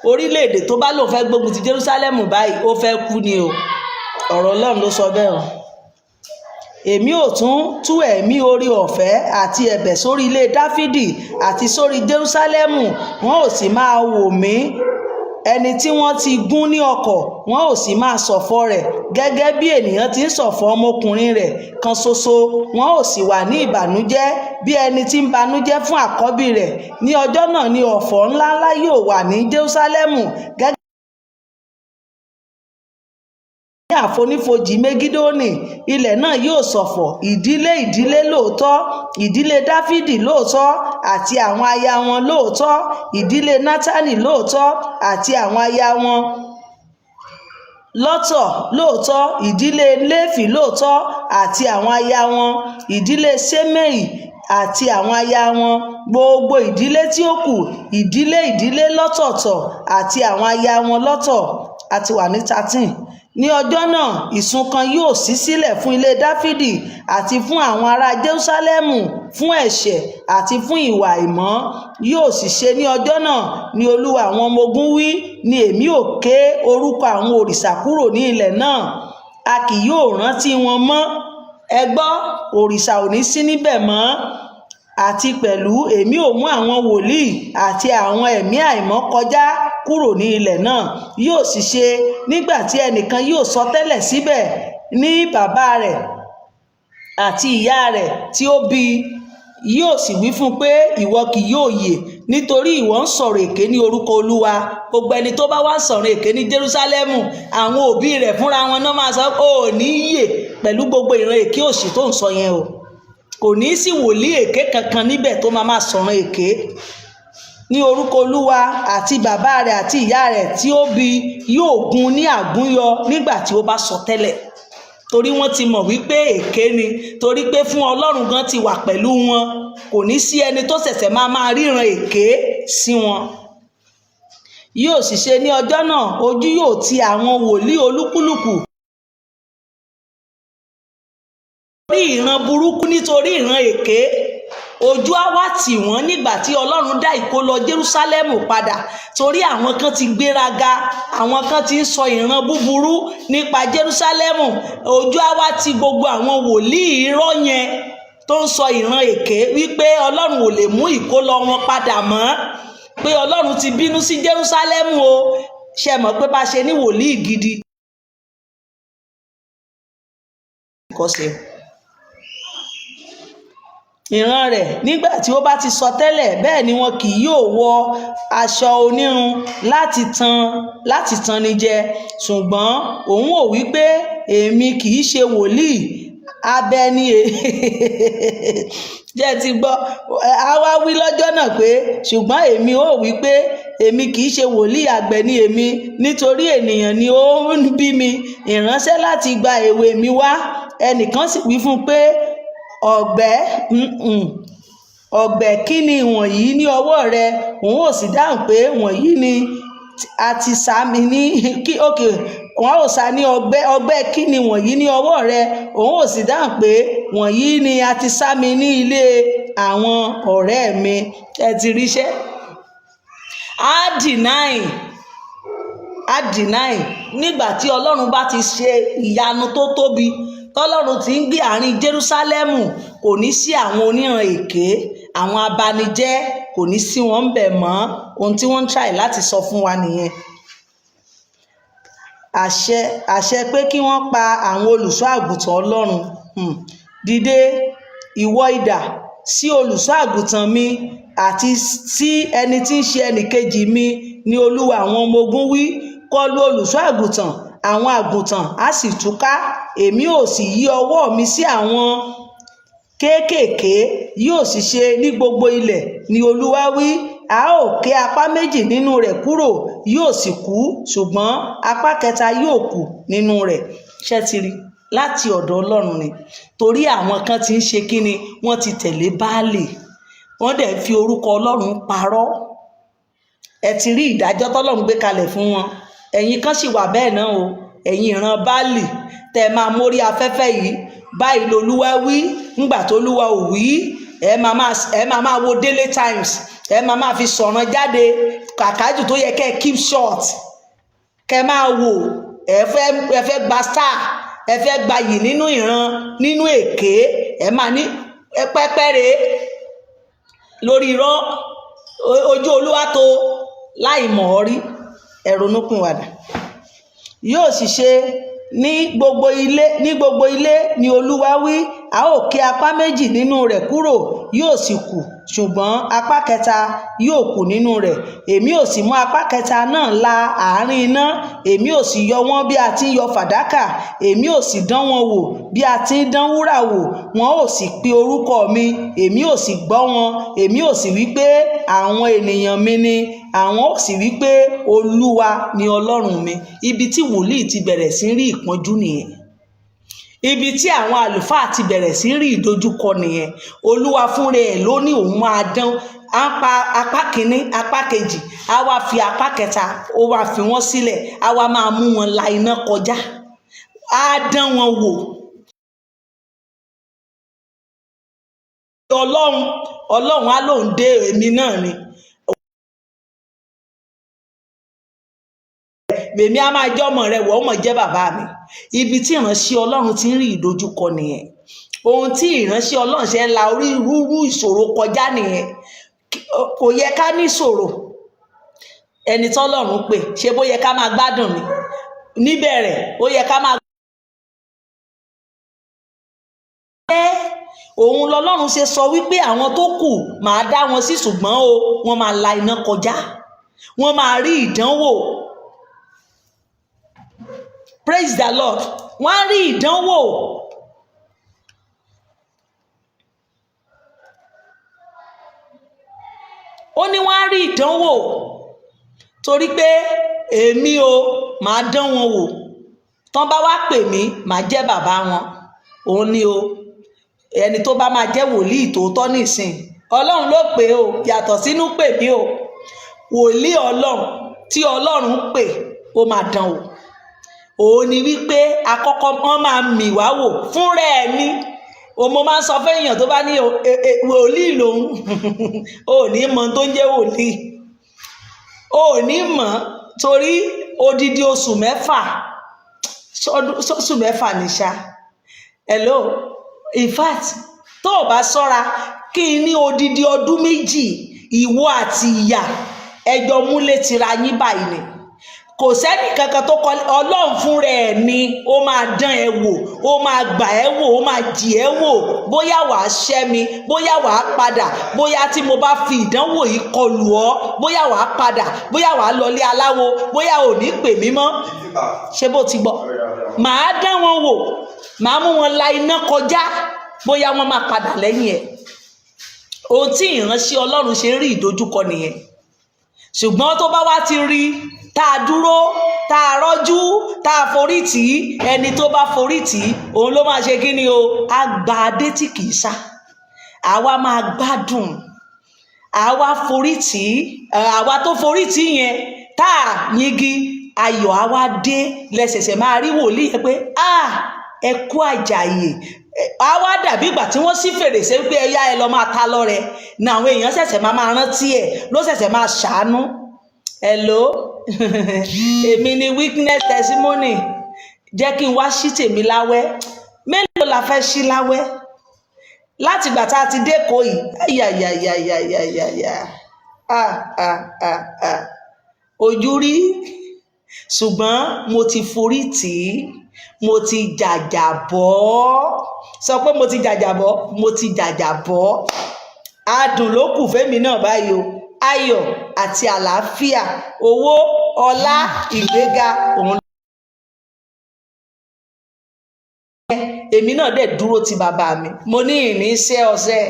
Orílẹ̀-èdè tó bá lòun fẹ́ gbógun ti Jerúsálẹ́mù báyìí, ó fẹ́ kú ni o. Ọ̀rọ̀ Ọlọ́run ló sọ bẹ́ẹ̀ o. Èmi ò tún tú ẹ̀mí orí ọ̀fẹ́ àti ẹ̀bẹ̀ sórí ilé Dáfídì àti sórí Jerúsálẹ́mù, wọn ò sì máa wò mí. Ẹni tí wọ́n ti gún ní ọ̀kọ̀, wọn ò sì máa ṣọ̀fọ̀ rẹ̀ gẹ́gẹ́ bí ènìyàn ti ń ṣọ̀fọ̀ ọmọkùnrin rẹ̀ kan ṣoṣo. Wọn ò sì wà ní ìbànújẹ́ bí ẹni tí ń banújẹ́ fún àkọ́bí rẹ̀. Ní ọjọ́ náà ni ọ̀fọ̀ ńláńlá yóò wà ní Jerúsálẹ́mù gẹ́gẹ́ ní àfonífojì Megidoni. Ilẹ̀ náà yóò ṣọ̀fọ̀, ìdílé lóòótọ́, ìdílé Dáfídì lóòótọ́ àti àwọn aya wọn lóòótọ́, ìdílé Nátánì lóòótọ́ àti àwọn aya wọn lọ́tọ̀ lóòótọ́, ìdílé Léfì lóòótọ́ àti àwọn aya wọn, ìdílé Ṣémẹ́ì àti àwọn aya wọn, gbogbo ìdílé tí ó kù, ìdílé lọ́tọ̀ọ̀tọ̀ àti àwọn aya wọn lọ́tọ̀. A ti wà ní 13. Ní ọjọ́ náà ìsun kan yóò ṣí sílẹ̀ fún ilé Dáfídì àti fún àwọn ará Jerúsálẹ́mù fún ẹ̀ṣẹ̀ àti fún ìwà àìmọ́. Yóò sì ṣe ní ọjọ́ náà ni Olúwa àwọn ọmọ ogun wí, ni èmi ò ké orúkọ àwọn òrìṣà kúrò ní ilẹ̀ náà. A kì yóò rántí wọn mọ́. Ẹ gbọ́, òrìṣà ò ní sí níbẹ̀ mọ́. Àti pẹ̀lú èmi ò mú àwọn wòlíì àti àwọn ẹ̀mí àìmọ́ kọjá kúrò ní ilẹ̀ náà. Yóò sì ṣe nígbà tí ẹnìkan yóò sọ tẹ́lẹ̀ síbẹ̀ ní bàbá rẹ̀ àti ìyá rẹ̀ tí ó bí, yóò sì wí fún pé ìwọ kì yóò yè, nítorí ìwọ ń sọ̀rọ̀ èké ní orúkọ Olúwa. Gbogbo ẹni tó bá wá sọ̀rọ̀ èké ní Jerúsálẹ́mù, àwọn òbí rẹ̀ fúnra wọn náà máa sọ ó ní yè pẹ̀lú gbogbo ìran èké òṣì tó ń sọ yẹn o. Kò ní sí wòlíì èké kankan níbẹ̀ tó máa sọ̀rọ̀ èké ní orúkọ Olúwa. Àti bàbá rẹ̀ àti ìyá rẹ̀ tí ó bí yóò gún ní àgúnyọ nígbà tí ó bá sọ tẹ́lẹ̀, torí wọ́n ti mọ̀ wípé èké ni, torí pé fún Ọlọ́run gan ti wà pẹ̀lú wọn. Kò ní sí ẹni tó ṣẹ̀ṣẹ̀ máa ríran èké sí wọn. Yóò sì ṣe ní ọjọ́ náà, ojú yóò ti àwọn wòlíì olúkúlùkù nítorí ìran burúkú, nítorí ìran èké. Ojú á wá tì wọ́n nígbà tí Ọlọ́run dá ìkólọ Jerúsálẹ́mù padà, torí àwọn kan ti gbéraga, àwọn kan ti ń sọ ìran búburú nípa Jerúsálẹ́mù. Ojú á wá tì gbogbo àwọn wòlíì irọ́ yẹn tó ń sọ ìran èké wípé Ọlọ́run ò lè mú ìkólọ wọn padà mọ́, pé Ọlọ́run ti bínú sí Jerúsálẹ́mù o. Ṣé mọ̀ pé bá ṣe ní wòlíì gidi kọ́sẹ̀ ìran rẹ̀ nígbà tí ó bá ti sọ tẹ́lẹ̀, bẹ́ẹ̀ ni wọn kì yóò wọ aṣọ onírun láti tan ni jẹ. Ṣùgbọ́n òun ò wí pé èmi kì í ṣe wòlíì abẹni jẹ́ ti gbọ́. A wá wí lọ́jọ́ náà pé ṣùgbọ́n èmi ò wí pé èmi kì í ṣe wòlíì àgbẹ̀ ni èmi, nítorí ènìyàn ni ó ń bí mi, ìránṣẹ́ láti gba èwe mi wá. Ẹnìkan sì wí fún un pé ọ̀gbẹ̀ kí ni wọ̀nyí ní ọwọ́ rẹ? Òun ò sì dáhùn pé wọ̀nyí ni a ti sá mi ní wọn ò sá ní ọ̀gbẹ̀ kí ni wọ̀nyí ní ọwọ́ rẹ? Òun ò sì dáhùn pé wọ̀nyí ni a ti sá mi ní ilé àwọn ọ̀rẹ́ mi. Ẹ ti ríṣẹ́. á deny nígbà tí Ọlọ́run bá ti ṣe ìyanu tó tóbi, tọ́lọ́run ti ń gbé àárín Jerúsálẹ́mù, kò ní sí àwọn oníran èké, àwọn abanijẹ́, kò ní sí wọn ń bẹ̀ mọ́. Ohun tí wọ́n ń try láti sọ fún wa nìyẹn. Àṣẹ pé kí wọ́n pa àwọn olùṣọ́ àgùntàn Ọlọ́run. Dìde ìwọ idà sí olùṣọ́ àgùntàn mi àti sí ẹni tí ń ṣe ẹnìkejì mi, ni Olúwa àwọn ọmọ ogun wí. Kọlù olùṣọ́ àgùntàn, àwọn àgùntàn á sì túká. Èmi ò sì yí ọwọ́ mi sí àwọn kéékèèké, yóò sì ṣe ní gbogbo ilẹ̀, ni Olúwa wí. A ó ké apá méjì nínú rẹ̀ kúrò, yóò sì kú, ṣùgbọ́n apá kẹta yóò kù nínú rẹ̀. Ṣé ti rí? Láti ọ̀dọ̀ Ọlọ́run ni. Torí àwọn kan ti ń ṣe kíni, wọ́n ti tẹ̀lé Báálì, wọ́n dẹ̀ fi orúkọ Ọlọ́run parọ́. Ẹ ti rí ìdájọ́ tọ́lọ́run gbé kalẹ̀ fún wọn. Ẹ̀yin kan sì wà bẹ́ẹ̀ náà o, ẹ̀yin ìran Báálì tẹ́ máa mórí afẹ́fẹ́ yìí. Báyìí lolúwa wí, ńgbà tó lúwa ò wí, ẹ máa wo Daily Times, ẹ máa fi sọ̀rọ̀ jáde. Kàkájù tó yẹ kẹ́ keep short, kẹ́ máa wò. Ẹ fẹ́ gba star, ẹ fẹ́ gba yìí nínú ìran, nínú èké. Ẹ máa ní pẹ́pẹ́rẹ́ lórí irọ́. Ojú Olúwa tó láì mọ̀ ọ́ rí. Ẹ ronúpìwàdà. Yóò sì ṣe ní gbogbo ilé ni Olúwa wí. A ó ké apá méjì nínú rẹ̀ kúrò, yóò sì kù, ṣùgbọ́n apá kẹta yóò kù nínú rẹ̀. Èmi ò sì mú apá kẹta náà la àárín iná. Èmi ò sì yọ wọ́n bí a ti ń yọ fàdákà. Èmi ò sì dán wọn wò bí a ti ń dán wúrà wò. Wọn ò sì pe orúkọ mi, èmi ò sì gbọ́ wọn. Èmi ò sì wí pé àwọn ènìyàn mi ni, àwọn ò sì wí pé Olúwa ni Ọlọ́run mi. Ibi tí wòlíì ti bẹ̀rẹ̀ sí rí ìpọ́njú nìyẹn. Ibi tí àwọn àlùfáà ti bẹ̀rẹ̀ sí rí ìdojúkọ nìyẹn. Olúwa fúnra ẹ̀ ló ní òun máa dán apá kìíní, apá kejì, á wá fi apá kẹta, ó wá fi wọ́n sílẹ̀, á wá máa mú wọn la iná kọjá, á dán wọn wò. Ọlọ́run á lóun dé èmi náà ni. Èmi á máa jẹ́ ọmọ rẹ, wọ́n mọ̀ jẹ́ bàbá mi. Ibi tí ìránṣẹ́ Ọlọ́run ti ń rí ìdojúkọ nìyẹn. Ohun tí ìránṣẹ́ Ọlọ́run ṣe ń la onírúurú ìṣòro kọjá nìyẹn. Kò yẹ ká ní ìṣòro. Ẹni tọ́lọ́run pè, ṣé bó yẹ ká máa gbádùn ni? Níbẹ̀rẹ̀ ó yẹ ká máa. Òun lọ́lọ́run ṣe sọ wípé àwọn tó kù máa dá wọn sí, ṣùgbọ́n wọ́n máa la iná kọjá, wọ́n máa rí ìdánwò. Praise the Lord. Wọ́n á rí ìdánwò. Ó ní wọ́n á rí ìdánwò torí pé èmi máa dán wọn wò. Tán bá wá pè mí, màá jẹ́ bàbá wọn. Òun ni ẹni tó bá máa jẹ́ wòlíì tòótọ́ nísìn. Ọlọ́run ló pè yàtọ̀ sínú pè mí wòlíì Ọlọ́run tí Ọlọ́run pè, ó máa dán wò. Òun ni wípé àkọ́kọ́ wọ́n máa mì wá wò fúnra ẹ̀ ní. Mo máa ń sọ fún èèyàn tó bá ní wòlíì lòun ò ní mọ̀ tó ń jẹ́ wòlíì, ò ní mọ̀, torí odidi oṣù mẹ́fà ní ṣá. Hello, in fact tó o bá ṣọ́ra kí n ní odidi ọdún méjì ìwọ àti ìyá ẹjọ́ múlé tira yín báyìí ni kò sẹ́ni kankan tó kọ́ ọlọ́run fún rẹ̀ ni ó máa dán ẹ wò ó máa gbà ẹ wò ó máa jì ẹ wò bóyá wàá ṣẹ́ mi bóyá wàá padà bóyá tí mo bá fi ìdánwò yìí kọlù ọ́ bóyá wàá padà bóyá wàá lọlé aláwo bóyá ò ní pè mí mọ́ ṣé bó ti gbọ́ màá dán wọn wò màá mú wọn la iná kọjá bóyá wọn máa padà lẹ́yìn ẹ̀ ohun tí ìránṣẹ́ ọlọ́run ṣe rí ìdojúkọ nìyẹn ṣùgbọ́n tó bá wá ti rí tá a dúró tá a rọ́jú tá a forí tì í ẹni tó bá forí tì í òun ló máa ṣe kí ni o á gba adé tí kì í sá àwa máa gbádùn àwa forí tì í àwa tó forí tì í yẹn tá a yingi ayọ̀ àwa dé lẹ́sẹ̀sẹ̀ máa rí wòlíì yẹn pé ẹ kú àjàyè àwa dàbí ìgbà tí wọ́n ṣí fèrèsé pé ẹyá ẹ lọ máa ta lọ́rẹ ní àwọn èèyàn ṣẹ̀ṣẹ̀ máa rántí ẹ̀ ló ṣẹ̀ṣẹ̀ máa ṣàánú hello èmi ni witness testimony jẹ́ kí n wá ṣí tèmi láwẹ́ mélòó la fẹ́ ṣí láwẹ́ láti ìgbà tá a ti dé kó yìí ayayayayayaya ojú rí ṣùgbọ́n mo ti forí tì í mo ti jàjàbọ́ sọ pé mo ti jàjàbọ́ mo ti jàjàbọ́ adùn ló kù fẹ́mi náà báyìí o ayọ̀ àti àlàáfíà owó ọlá ìgbéga òun èmi náà dẹ̀ dúró ti bàbá mi mo ní ìní iṣẹ́ ọ̀sẹ̀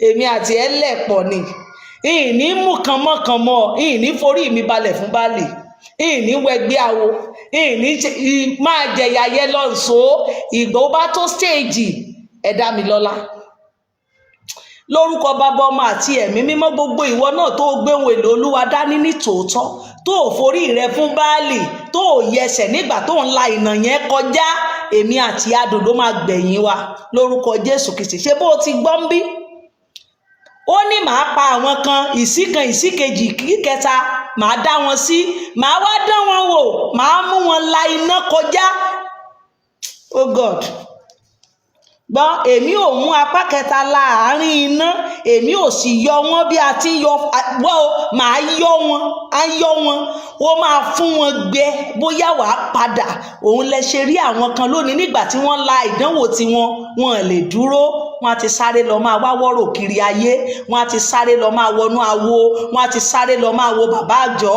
èmi àti ẹ̀ lẹ̀pọ̀ ni ìní mú kànmọ́kànmọ́ ìní forí mi balẹ̀ fún baálé ìní wẹgbẹ́ awo ìní máa jẹ̀yà yẹ lọ́nṣọ́ ìgbà ó bá tó stéèjì ẹ̀dá mi lọ́lá lórúkọ bàbá ọmọ àti ẹ̀mí mímọ́ gbogbo ìwọ náà tó gbé ohun èlò olúwa dání ní tòótọ́ tó forí rẹ fún baálé tó yẹsẹ̀ nígbà tó ń la ìnà yẹn kọjá èmi àti adùn ló máa gbẹ̀yìn wa lórúkọ Jésù Kristi ṣé bó o ti gbọ́ ń bí ó ní màá pa àwọn kan ìsíkan ìsíkejì ìkẹta màá dá wọn sí màá wá dán wọn wò màá mú wọn la iná kọjá oh God gbọ́n èmi ò mú apá kẹta láàárín iná èmi ò sì yọ wọn bí a ti yọ wọ́n màá yọ wọn á yọ wọn ó máa fún wọn gbẹ bóyá wàá padà òun lẹ ṣe rí àwọn kan lónìí nígbà tí wọ́n la ìdánwò tiwọn wọn lè dúró wọn ti sáré lọ máa wá wọ́rọ̀ kiri ayé wọn ti sáré lọ máa wọnú awo wọn ti sáré lọ máa wo bàbá àjọ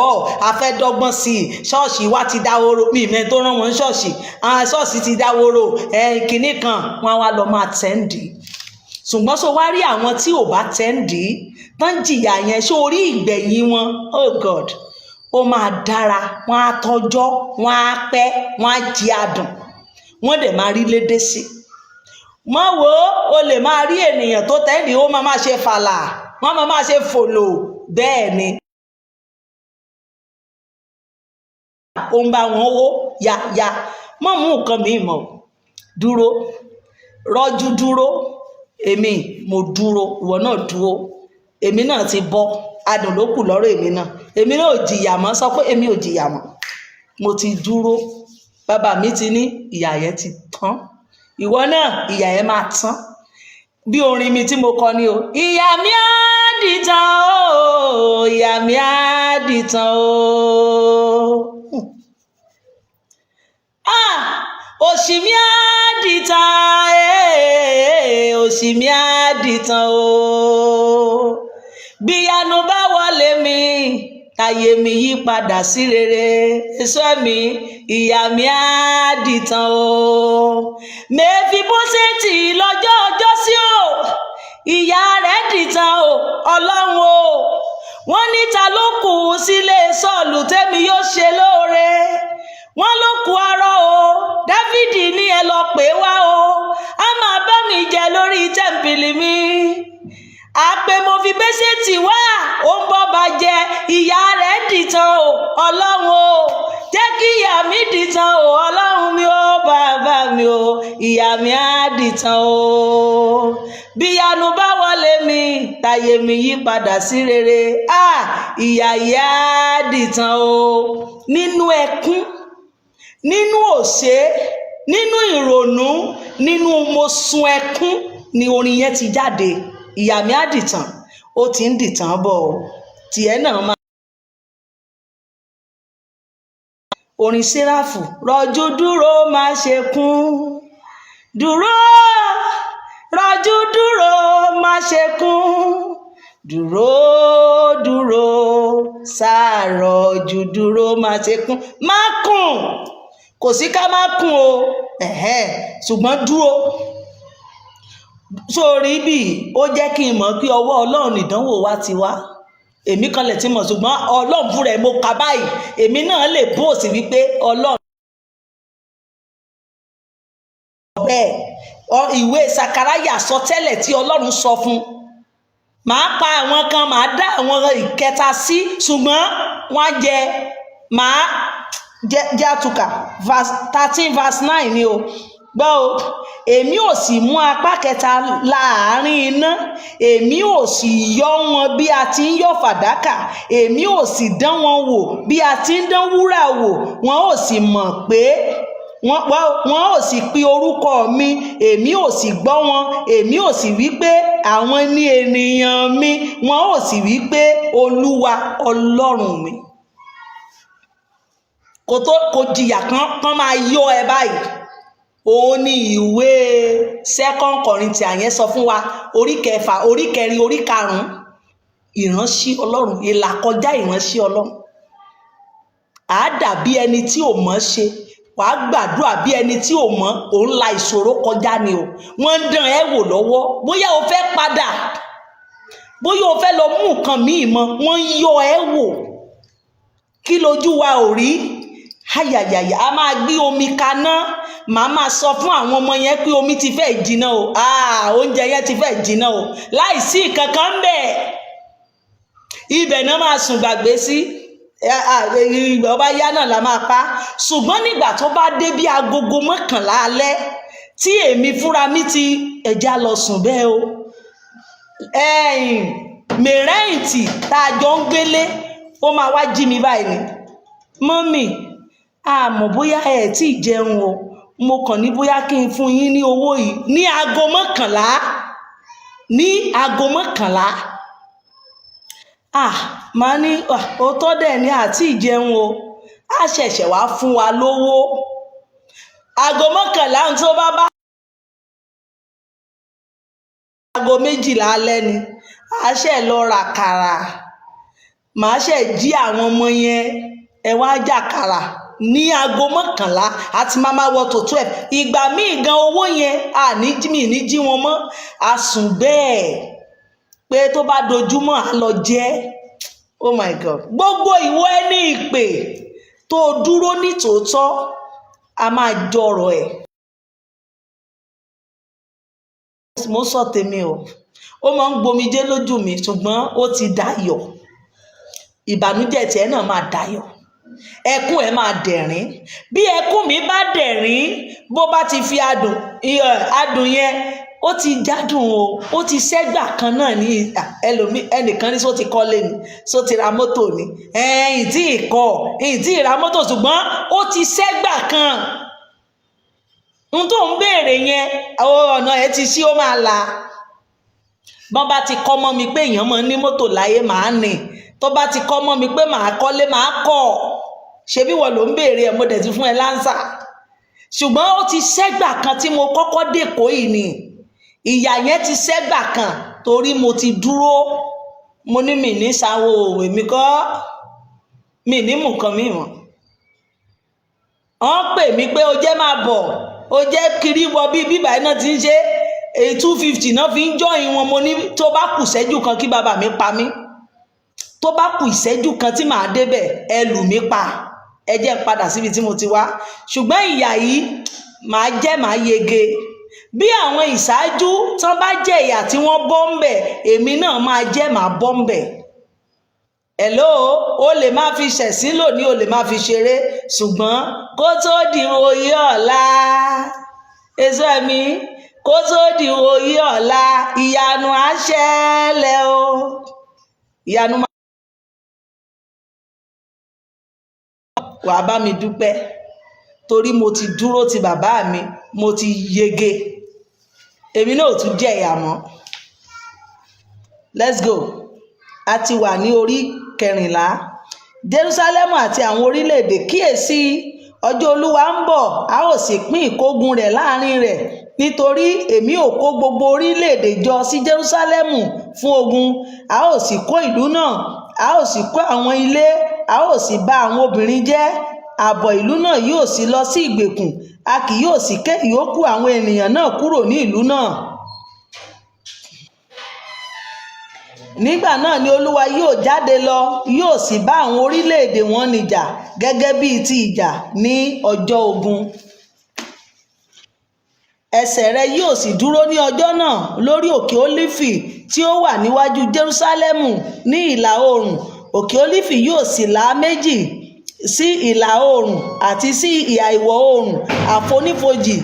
afẹ́dọ́gbọ́n sí i ṣọ́ọ̀ṣì wa ti dáwóró mi ìmẹ́ tó rán wọn ṣọ́ọ̀ṣì àwọn ṣọ́ọ̀ṣì ti dáwóró kìnnì kan wọn wá lọ máa tẹ́ǹdì ṣùgbọ́n so wá rí àwọn tí ò bá tẹ́ǹdì tán jìyà yẹn ṣó orí ìgbẹ̀yìn wọn oh God ó máa dára wọn á tọ́jọ́ wọn á pẹ́ wọn á jí adùn wọn dẹ̀ máa rí lédè sí mọ́ wo o lè máa rí ènìyàn tó tẹ́ǹdì ó máa ṣe fàlà wọ́n máa ṣe fòlò bẹ́ẹ̀ ni ó ń bá wọn wó ya mọ́ mú nǹkan mi mọ̀ dúró rọ́jú dúró èmi mo dúró ìwọ náà dúró èmi náà ti bọ́ adùn ló kù lọ́rọ̀ èmi náà ò jìyà mọ́ sọ pé èmi ò jìyà mọ́ mo ti dúró bàbá mi ti ní ìyà yẹn ti tán ìwọ náà ìyà yẹn máa tán bí orin mi tí mo kọ ni o ìyà mi á dìtàn o ìyà mi á dìtàn o òṣì mi á dìtàn òṣì mi á dìtàn o bíyanu bá wọlé mi táyé mi yí padà sí rere èso mi ìyà mi á dìtàn o Mèfíbóṣẹ́tì lọ́jọ́ ọjọ́ sí o ìyà rẹ̀ dìtàn o ọlọ́run o wọ́n ní ta ló kù sílé Sọ́ọ̀lù tẹ́mi yóò ṣe lóore wọ́n ló kù arọ o Dáfídì ní ẹ lọ pè wá o a máa bá mi jẹ lórí tẹ́ḿpìlì mi àpè Mèfíbóṣẹ́tì wá ó ń bọ́ bá jẹ ìyà rẹ̀ dìtàn o ọlọ́run o jẹ́ kí ìyà mi dìtàn o ọlọ́run mi o bàbá mi o ìyà mi á dìtàn o bíyanu bá wọlé mi táyé mi yí padà sí rere ìyà yá dìtàn o nínú ẹkún nínú òṣè nínú ìrònú nínú mo sun ẹkún ni orin yẹn ti jáde. Ìyá mi á dìtàn, ó ti ń dìtàn bọ̀ o, tiẹ̀ náà máa. Orin Séráfù, rọ̀jú dúró má ṣe kún, dúró rọ̀jú dúró má ṣe kún, dúró dúró sáà rọ̀jú dúró má ṣe kún, má kùn, kò sí ká má kùn o, ṣùgbọ́n dúró. Sórí bí ó jẹ́ kí n mọ̀ pé ọwọ́ Ọlọ́run ìdánwò wa ti wá. Èmi kan lè ti mọ̀, ṣùgbọ́n Ọlọ́run fúnra ẹ̀ mo kà báyìí, èmi náà lè bóòsì wípé Ọlọ́run. Bẹ́ẹ̀ ìwé Sakaraya sọ tẹ́lẹ̀ tí Ọlọ́run sọ fún, màá pa àwọn kan, màá dá àwọn ìkẹta sí, ṣùgbọ́n wọ́n jẹ, màá jẹ́ àtúkà verse 13 verse 9 ni o. Gbọ́ o, èmi ò sì mú apá kẹta láàrin iná, èmi ò sì yọ wọn bí a ti ń yọ fàdákà, èmi ò sì dán wọn wò bí a ti ń dán wúrà wò, wọn ò sì mọ̀ pé wọn ò sì pe orúkọ mi, èmi ò sì gbọ́ wọn, èmi ò sì wí pé àwọn ni ènìyàn mi, wọn ò sì wí pé Olúwa Ọlọ́run mi. Kò jìyà kan máa yọ ẹ báyìí. Òun ni ìwé 2 Corinthians yẹn sọ fún wa, orí 6, orí 4, orí 5. Ìránṣẹ́ Ọlọ́run, ìlàkọjá ìránṣẹ́ Ọlọ́run. À dàbí ẹni tí ò mọ̀ ṣe, wàá gbàdúrà bí ẹni tí ò mọ̀, òun la ìṣòro kọjá ni o. Wọ́n ń dán ẹ wò lọ́wọ́, bóyá o fẹ́ padà, bóyá o fẹ́ lọ mú nǹkan míì mọ́, wọ́n ń yọ ẹ wò. Kí lójú wa ò rí? Ayayaya, a máa gbé omi kaná, màá máa sọ fún àwọn ọmọ yẹn pé omi ti fẹ́ jiná o, oúnjẹ yẹn ti fẹ́ jiná o, láìsí kankan ń bẹ̀. Ibẹ̀ náà máa sùn gbàgbé sí, ọba yá náà la máa pa. Ṣùgbọ́n nígbà tó bá dé bí agogo 11 alẹ́, tí èmi fúnra mi ti ẹja lọ sùn bẹ́ẹ̀ o. Mẹ́rẹ̀ǹtì tá a jọ ń gbélé, ó máa wá jí mi báyìí ni. Mọ́mì, àmọ́ bóyá ẹ̀ tí ì jẹun o, mo kàn ní bóyá kí n fún yín ní owó yìí ní aago 11, ní aago 11. Màá ní òótọ́ dẹ̀ ní àti ìjẹun o, a ṣẹ̀ṣẹ̀ wá fún wa lówó. Aago 11 tó bá aago 12 alẹ́ ni, a ṣẹ̀ lọ ra kàrà, màá ṣẹ̀ jí àwọn ọmọ yẹn, ẹ wá jàkàrà ní aago 11 àti máa wọ tó 12. Ìgbà míì gan owó yẹn mi ní jí wọn mọ́, a sùn bẹ́ẹ̀ pé tó bá dojúmọ́ a lọ jẹ. Oh my God. Gbogbo ìwọ ẹni ìpè tó dúró ní tòótọ́, a máa jọrọ̀ ẹ̀. Mo sọ tèmi o, ó máa ń gbomijé lójú mi, ṣùgbọ́n ó ti dayọ̀. Ìbànújẹ́ tiẹ̀ náà máa dayọ̀, ẹkún ẹ máa dẹ̀rín. Bí ẹkún mi bá dẹ̀rín, bó bá ti fi adùn yẹn, ó ti jádùn o, ó ti sẹ́gbà kan náà ní ẹnìkan ní só ti kọ́lé ni, só ti ra mọ́tò ni, ìtì ra mọ́tò, ṣùgbọ́n ó ti sẹ́gbà kan. Ohun tó ń béèrè yẹn, ọ̀nà ẹ ti ṣí, ó máa la. Bọ́n bá ti kọ́ mọ́ mi pé èèyàn máa ní mọ́tò láyé, màá ní. Tó bá ti kọ́ mọ́ mi pé màá kọ́lé, màá kọ́. Ṣebí wọ́n ló ń béèrè ẹ̀, mo dẹ̀ ti fún ẹ láńsà. Ṣùgbọ́n ó ti sẹ́gbà kan tí mo kọ́kọ́ dèkó yìí ni. Ìyà yẹn ti sẹ́gbà kan torí mo ti dúró. Mo ní mi ní sanwó òwe mi kọ́, mi ní mú nǹkan mi mọ̀. Wọ́n pè mí pé o jẹ́ máa bọ̀, o jẹ́ kiri wọ bí bíbá iná ti ń ṣe 250 náà fi ń jọyìn wọn. Mo ní tó bá kù ìṣẹ́jú kan kí bàbá mi pa mí, tó bá kù ìṣẹ́jú kan tí màá débẹ̀, ẹ lù mí pa, ẹ jẹ́ n padà síbi tí mo ti wá. Ṣùgbọ́n ìyà yìí màá yege. Bí àwọn ìṣáájú tán bá jẹ ìyà tí wọ́n bọ́ ń bẹ̀, èmi náà máa jẹ́ màá bọ́ ń bẹ̀. Hello, o lè máa fi ṣẹ̀sín lónìí, o lè máa fi ṣeré, ṣùgbọ́n kó tó di oyè ọ̀la, èso ẹ̀mí, kó tó di oyè ọ̀la, ìyanu á ṣẹlẹ̀ o. Ìyanu máa wà bá mi dúpẹ́ torí mo ti dúró ti bàbá mi, mo ti yege. èmi náà ò tún jẹ ìyà mọ́. Let's go. A ti wà ní orí 14. Jerúsálẹ́mù àti àwọn orílẹ̀-èdè, kíyèsí, ọjọ́ Olúwa ń bọ̀, a ó sì pín ìkógun rẹ̀ láàrin rẹ̀, nítorí èmi ò kó gbogbo orílẹ̀-èdè jọ sí Jerúsálẹ́mù fún ogun. A ó sì kó ìlú náà, a ó sì kó àwọn ilé, a ó sì bà àwọn obìnrin jẹ́. Ààbọ̀ ìlú náà yóò sì lọ sí ìgbèkùn, a kì yóò sì ké ìyókù àwọn ènìyàn náà kúrò ní ìlú náà. Nígbà náà ni Olúwa yóò jáde lọ, yóò sì bá àwọn orílẹ̀-èdè wọn níjà gẹ́gẹ́ bíi ti ìjà ní ọjọ́ ogun. Ẹsẹ̀ rẹ yóò sì dúró ní ọjọ́ náà lórí òkè Ólífì tí ó wà níwájú Jerúsálẹ́mù ní ìlà oòrùn. Òkè Ólífì yóò sì là méjì, sí ìlà oòrùn àti sí ìhà ìwọ̀ oòrùn. Àfonífojì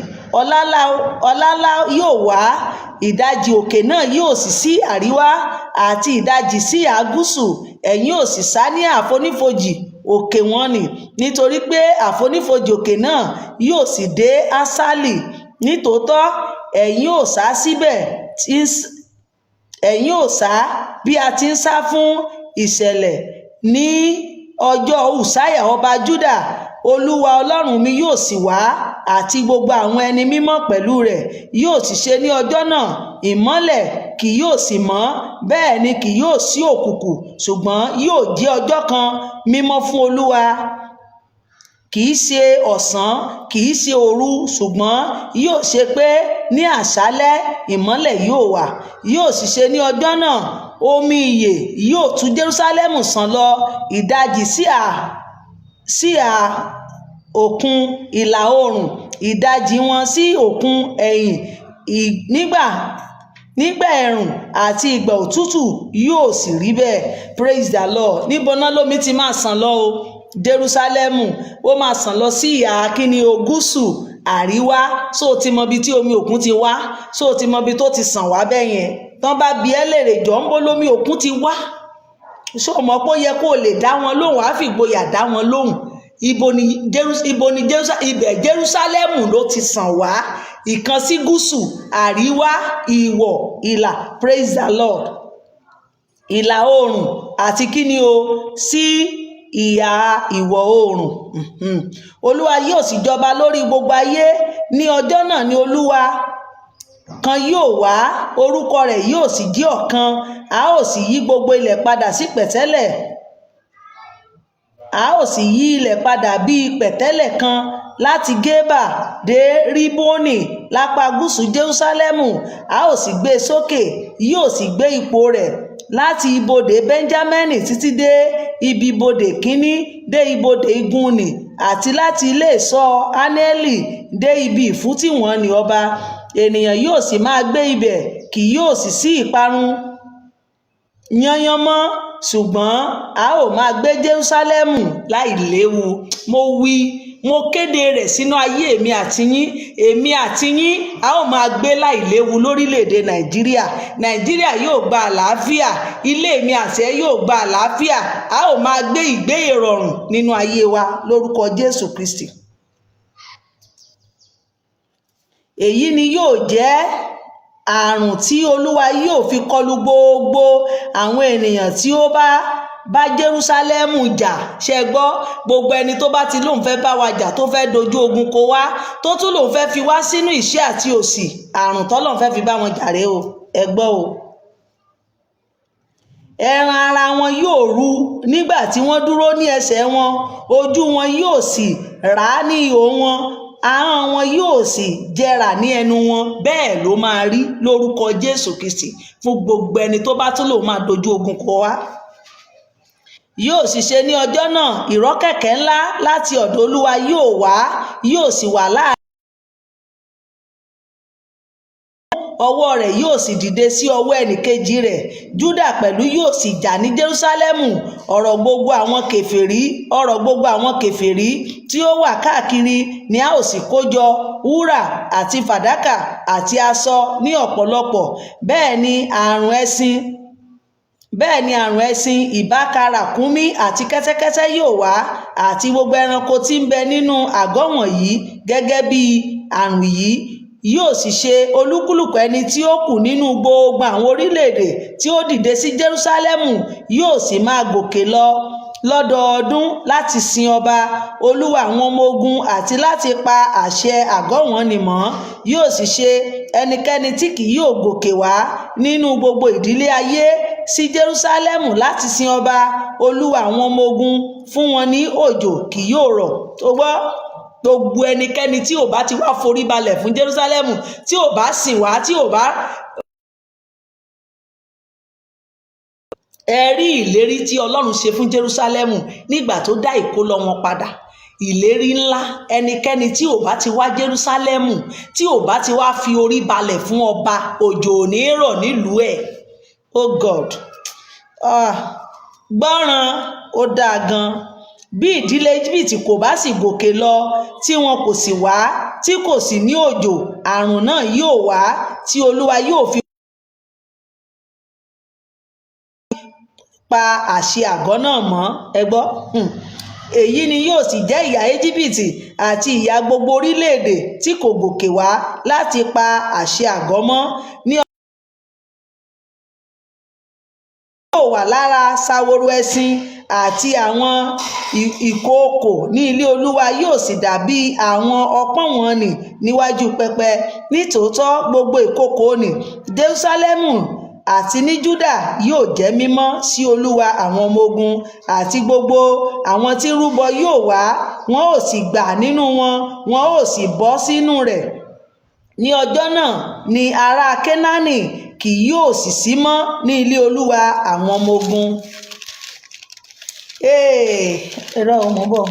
ọ̀làlà yóò wá, ìdajì òkè náà yóò sì sí àríwá àti ìdajì sí ìhà gúúsù. Ẹ̀yin ò sì sá ní àfonífojì òkè wọn nì, nítorí pé àfonífojì òkè náà yóò sì dé Aṣálì. Nítòótọ́ ẹ̀yin ò sá síbẹ̀, ẹ̀yin ò sá bí a ti ń sá fún ìṣẹ̀lẹ̀ ní ọjọ́ Uṣiah ọba Júdà. Olúwa Ọlọ́run mi yóò sì wá, àti gbogbo àwọn ẹni mímọ́ pẹ̀lú rẹ̀. Yóò sì ṣe ní ọjọ́ náà, ìmọ́lẹ̀ kì yóò sì mọ́, bẹ́ẹ̀ ni kì yóò sí òkùnkùn, ṣùgbọ́n yóò jẹ́ ọjọ́ kan mímọ́ fún Olúwa. Kì í ṣe ọ̀sán, kì í ṣe òru, ṣùgbọ́n yóò ṣe pé ní àṣálẹ́ ìmọ́lẹ̀ yóò wà. Yóò sì ṣe ní ọjọ́ náà, omi ìyè yóò tú Jerúsálẹ́mù sàn lọ, ìdajì sí ìhà òkun ìlà oòrùn, ìdajì wọn sí òkun ẹ̀yìn. Nígbà ẹ̀rùn àti ìgbà òtútù yóò sì rí bẹ́ẹ̀. Praise the Lord. Níbo náà lómi ti máa sàn lọ o? Jerúsálẹ́mù. Ó máa sàn lọ sí ìhà kíni o? Gúúsù àríwá. So ti mọ ibi tí omi òkun ti wá, so ti mọ ibi tó ti sàn wá bẹ́ẹ̀ yẹn. Tán bá bi ẹ́ léèrè, jọ ń bó lómi òkun ti wá. So mọ̀ pé ó yẹ kó lè dá wọn lóhùn, á fi ìgboyà dá wọn lóhùn. Ibẹ̀ Jerúsálẹ́mù ló ti sàn wá, ìkan sí gúúsù, àríwá, ìwọ̀, ìlà. Praise the Lord. Ìlà oòrùn àti kíni o? Sí ìhà ìwọ̀ oòrùn. Olúwa yóò sì jọba lórí gbogbo ayé. Ní ọjọ́ náà ni Olúwa kan yóò wá, orúkọ rẹ̀ yóò sì jẹ́ ọ̀kan. A ó sì yí gbogbo ilẹ̀ padà sí pẹ̀tẹ́lẹ̀. A ó sì yí ilẹ̀ padà bíi pẹ̀tẹ́lẹ̀ kan, láti Gébà dé Ríbónì lápá gúúsù Jerúsálẹ́mù. A ó sì gbé sókè, yóò sì gbé ipò rẹ̀ láti ibodè Bẹ́ńjámínì títí dé ibi ibodè kínní dé ibodè Igunni, àti láti ilé ìṣọ́ Ánélì dé ibi ìfúntìwọ̀n ní ọba. Ènìyàn yóò sì máa gbé ibẹ̀, kì yóò sì sí ìparun yányán mọ́, ṣùgbọ́n a ó máa gbé Jerúsálẹ́mù láì léwu. Mo kéde rẹ̀ sínú ayé èmi àti yín, a ó máa gbé láì léwu lórílẹ̀‐èdè Nàìjíríà. Nàìjíríà yóò gba àlàáfíà, ilé mi àti ẹ yóò gba àlàáfíà, a ó máa gbé ìgbé ìrọ̀rùn nínú ayé wa lórúkọ Jésù Kristi. Èyí ni yóò jẹ́ àrùn tí Olúwa yóò fi kọlù gbogbo àwọn ènìyàn tí ó bá Jerúsálẹ́mù jà. Ṣé gbọ́? Gbogbo ẹni tó bá ti lóun fẹ́ bá wa jà, tó fẹ́ dojú ogun kó wá, tó tún lóun fẹ́ fi wá sínú ìṣẹ́ àti òṣì, àrùn tọ́lọ́run fẹ́ fi bá wọn jà rèé o. Ẹ gbọ́ o. Ẹran ara wọn yóò ru nígbà tí wọ́n dúró ní ẹsẹ̀ wọn, ojú wọn yóò sì rá ní ihò wọn, ahọ́n wọn yóò sì jẹrà ní ẹnu wọn. Bẹ́ẹ̀ ló máa rí lórúkọ Jésù Kristi fún gbogbo ẹni tó bá tún lò máa dojú ogun kọ wá. Yóò sì ṣe ní ọjọ́ náà, ìrọ́kẹ̀kẹ̀ ńlá láti ọ̀dọ̀ Olúwa yóò wá, yóò sì wà láàrin. Ọwọ́ rẹ̀ yóò sì dìde sí ọwọ́ ẹnìkejì rẹ̀. Júdà pẹ̀lú yóò sì jà ní Jerúsálẹ́mù. Ọ̀rọ̀ gbogbo àwọn kèfèrí tí ó wà káàkiri ni a ó sì kó jọ, wúrà àti fàdákà àti aṣọ ní ọ̀pọ̀lọpọ̀. Bẹ́ẹ̀ ni àrùn ẹṣin, ìbáka ràkúnmí àti kẹ́tẹ́kẹ́tẹ́ yóò wá, àti gbogbo ẹranko tí ń bẹ nínú àgọ́ wọ̀nyí, gẹ́gẹ́ bí àrùn yìí yóò sì ṣe olúkúlùkù ẹni tí ó kù nínú gbogbo àwọn orílẹ̀-èdè tí ó dìde sí Jerúsálẹ́mù yóò sì máa gòkè lọ lọ́dọọdún láti sin ọba Olúwa àwọn ọmọ ogun àti láti pa àṣẹ àgọ́ wọn nì mọ́. Yóò sì ṣe ẹnikẹ́ni tí kì yóò gòkè wá nínú gbogbo ìdílé ayé sí Jerúsálẹ́mù láti sin ọba Olúwa àwọn ọmọ ogun fún wọn ní òjò kì yóò rọ̀. Tó gbọ́, gbogbo ẹnikẹ́ni tí ò bá ti wá forí balẹ̀ fún Jerúsálẹ́mù, tí ò bá sìn wá, tí ò bá rí ìlérí tí Ọlọ́run ṣe fún Jerúsálẹ́mù nígbà tó dá ìkólọ wọn padà, ìlérí ńlá. Ẹnikẹ́ni tí ò bá ti wá Jerúsálẹ́mù, tí ò bá ti wá fi orí balẹ̀ fún ọba, òjò ò ní rọ̀ nílùú ẹ̀. Oh God, gbọ́ràn ó dáa gan. Bí ìdílé Íjíbítì kò bá sì gòkè lọ, tí wọn kò sì wá, tí kò sì ní òjò, àrùn náà yóò wá tí Olúwa yóò fi pa àṣẹ àgọ́ náà mọ́. Ẹ gbọ́, èyí ni yóò sì jẹ́ ìyà Íjíbítì àti ìyà gbogbo orílẹ̀-èdè tí kò gòkè wá láti pa àṣẹ àgọ́ mọ́. Ní yóò wà lára ṣaworo ẹṣin àti àwọn ìkookò ní ilé Olúwa, yóò sì dàbí àwọn ọpọ́n wọn nì níwájú pẹpẹ. Nítòótọ́ gbogbo ìkookò nì Jerúsálẹ́mù àti ní Júdà yóò jẹ́ mímọ́ sí Olúwa àwọn ọmọ ogun, àti gbogbo àwọn tí rúbọ yóò wá, wọn ó sì gbà nínú wọn, wọn ó sì bọ́ sínú rẹ̀. Ní ọjọ́ náà ni ará Kénáánì kì yóò sì sí mọ́ ní ilé Olúwa àwọn ọmọ ogun. Ẹ̀rọ ọmọ bọ̀.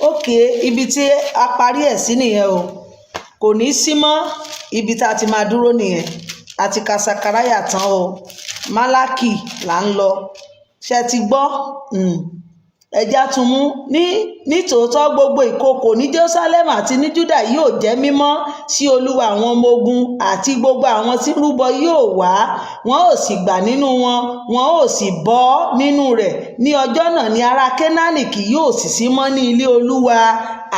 Ókè, ibi tí a parí ẹ̀ sí nìyẹn o. Kò ní sí mọ́, ibi tá a ti máa dúró nìyẹn. Àti ka Sakaraya tán o. Málákì là ń lọ. Ṣé ti gbọ́? Ẹja tún mú. Nítòótọ́ gbogbo ìkookò ní Jerúsálẹ́mù àti ní Júdà yóò jẹ́ mímọ́ sí Olúwa àwọn ọmọ ogun, àti gbogbo àwọn tí rúbọ yóò wá, wọn ó sì gbà nínú wọn, wọn ó sì bọ́ nínú rẹ̀. Ní ọjọ́ náà ni ará Kénáánì kì yóò sì sí mọ́ ní ilé Olúwa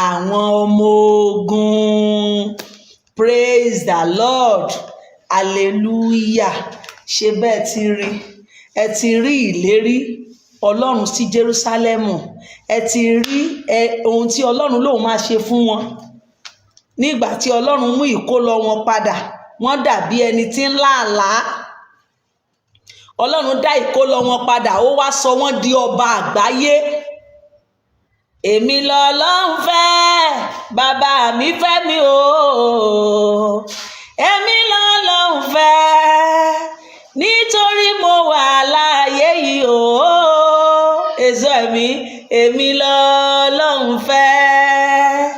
àwọn ọmọ ogun. Praise the Lord. Hallelujah. Ṣé bẹ́ẹ̀ ti rí? Ẹ ti rí ìlérí Ọlọ́run sí Jerúsálẹ́mù. Ẹ ti rí ohun tí Ọlọ́run lòun máa ṣe fún wọn. Nígbà tí Ọlọ́run mú ìkólọ wọn padà, wọ́n dàbí ẹni tí ń lá àlá. Ọlọ́run dá ìkólọ wọn padà, ó wá sọ wọ́n di ọba àgbáyé. Èmi lọ́lọ́run fẹ́, bàbá mi fẹ́ mi o. Èmi lọ́lọ́run fẹ́, nítorí mo wà láàyè yìí o. Èso èmi lọ́lọ́run fẹ́.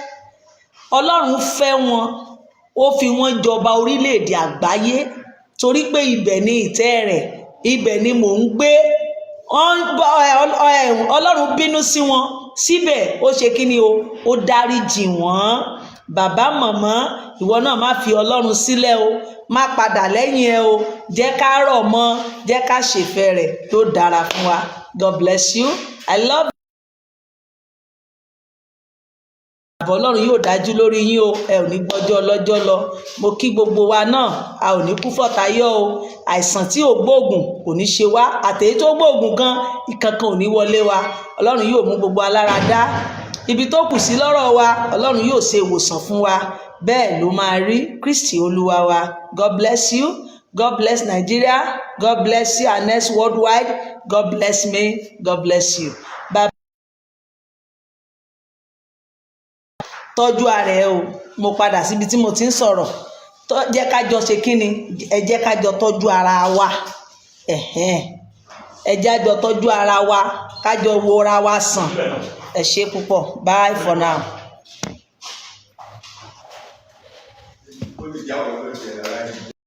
Ọlọ́run fẹ́ wọn, ó fi wọ́n jọba orílẹ̀-èdè àgbáyé, torí pé ibẹ̀ ni ìtẹ́ rẹ̀, ibẹ̀ ni mò ń gbé. Ọlọ́run bínú sí wọn, síbẹ̀ ó ṣe kí ni o? Ó dáríjì wọ́n. Bàbá màmá, ìwọ náà má fi Ọlọ́run sílẹ̀ o, má padà lẹ́yìn ẹ o. Jẹ́ ká rọ̀ mọ́, jẹ́ ká ṣèfẹ́ rẹ̀, tó dára fún wa. God bless you. I love you. Àbọ̀ Ọlọ́run yóò dájú lórí yín o. Ẹ ò ní gbọ́jọ́ lọ́jọ́ lọ. Mo kí gbogbo wa náà, a ò ní kú fọ̀tayọ̀ o. Àìsàn tí ò gbóògùn kò ní ṣe wá, àtèyí tó gbóògùn gan, ìkankan ò ní wọlé wa. Ọlọ́run yóò mú gbogbo alára dá. Ibi tó kù sí lọ́rọ̀ wa, Ọlọ́run yóò ṣe ìwòsàn fún wa. Bẹ́ẹ̀ ló máa rí. Kristi Olúwa wa. God bless you. God bless Nigeria. God bless you and next worldwide. God bless me. God bless you. Bye. Tọ́jú ara ẹ o. Mo padà síbi tí mo ti ń sọ̀rọ̀. Jẹ́ ká jọ ṣe kíni? Ẹ jẹ́ ká jọ tọ́jú ara wa. Ẹ jẹ́ ká jọ tọ́jú ara wa. Ká jọ wo ara wa sàn. Ẹ ṣé púpọ̀. Bye for now.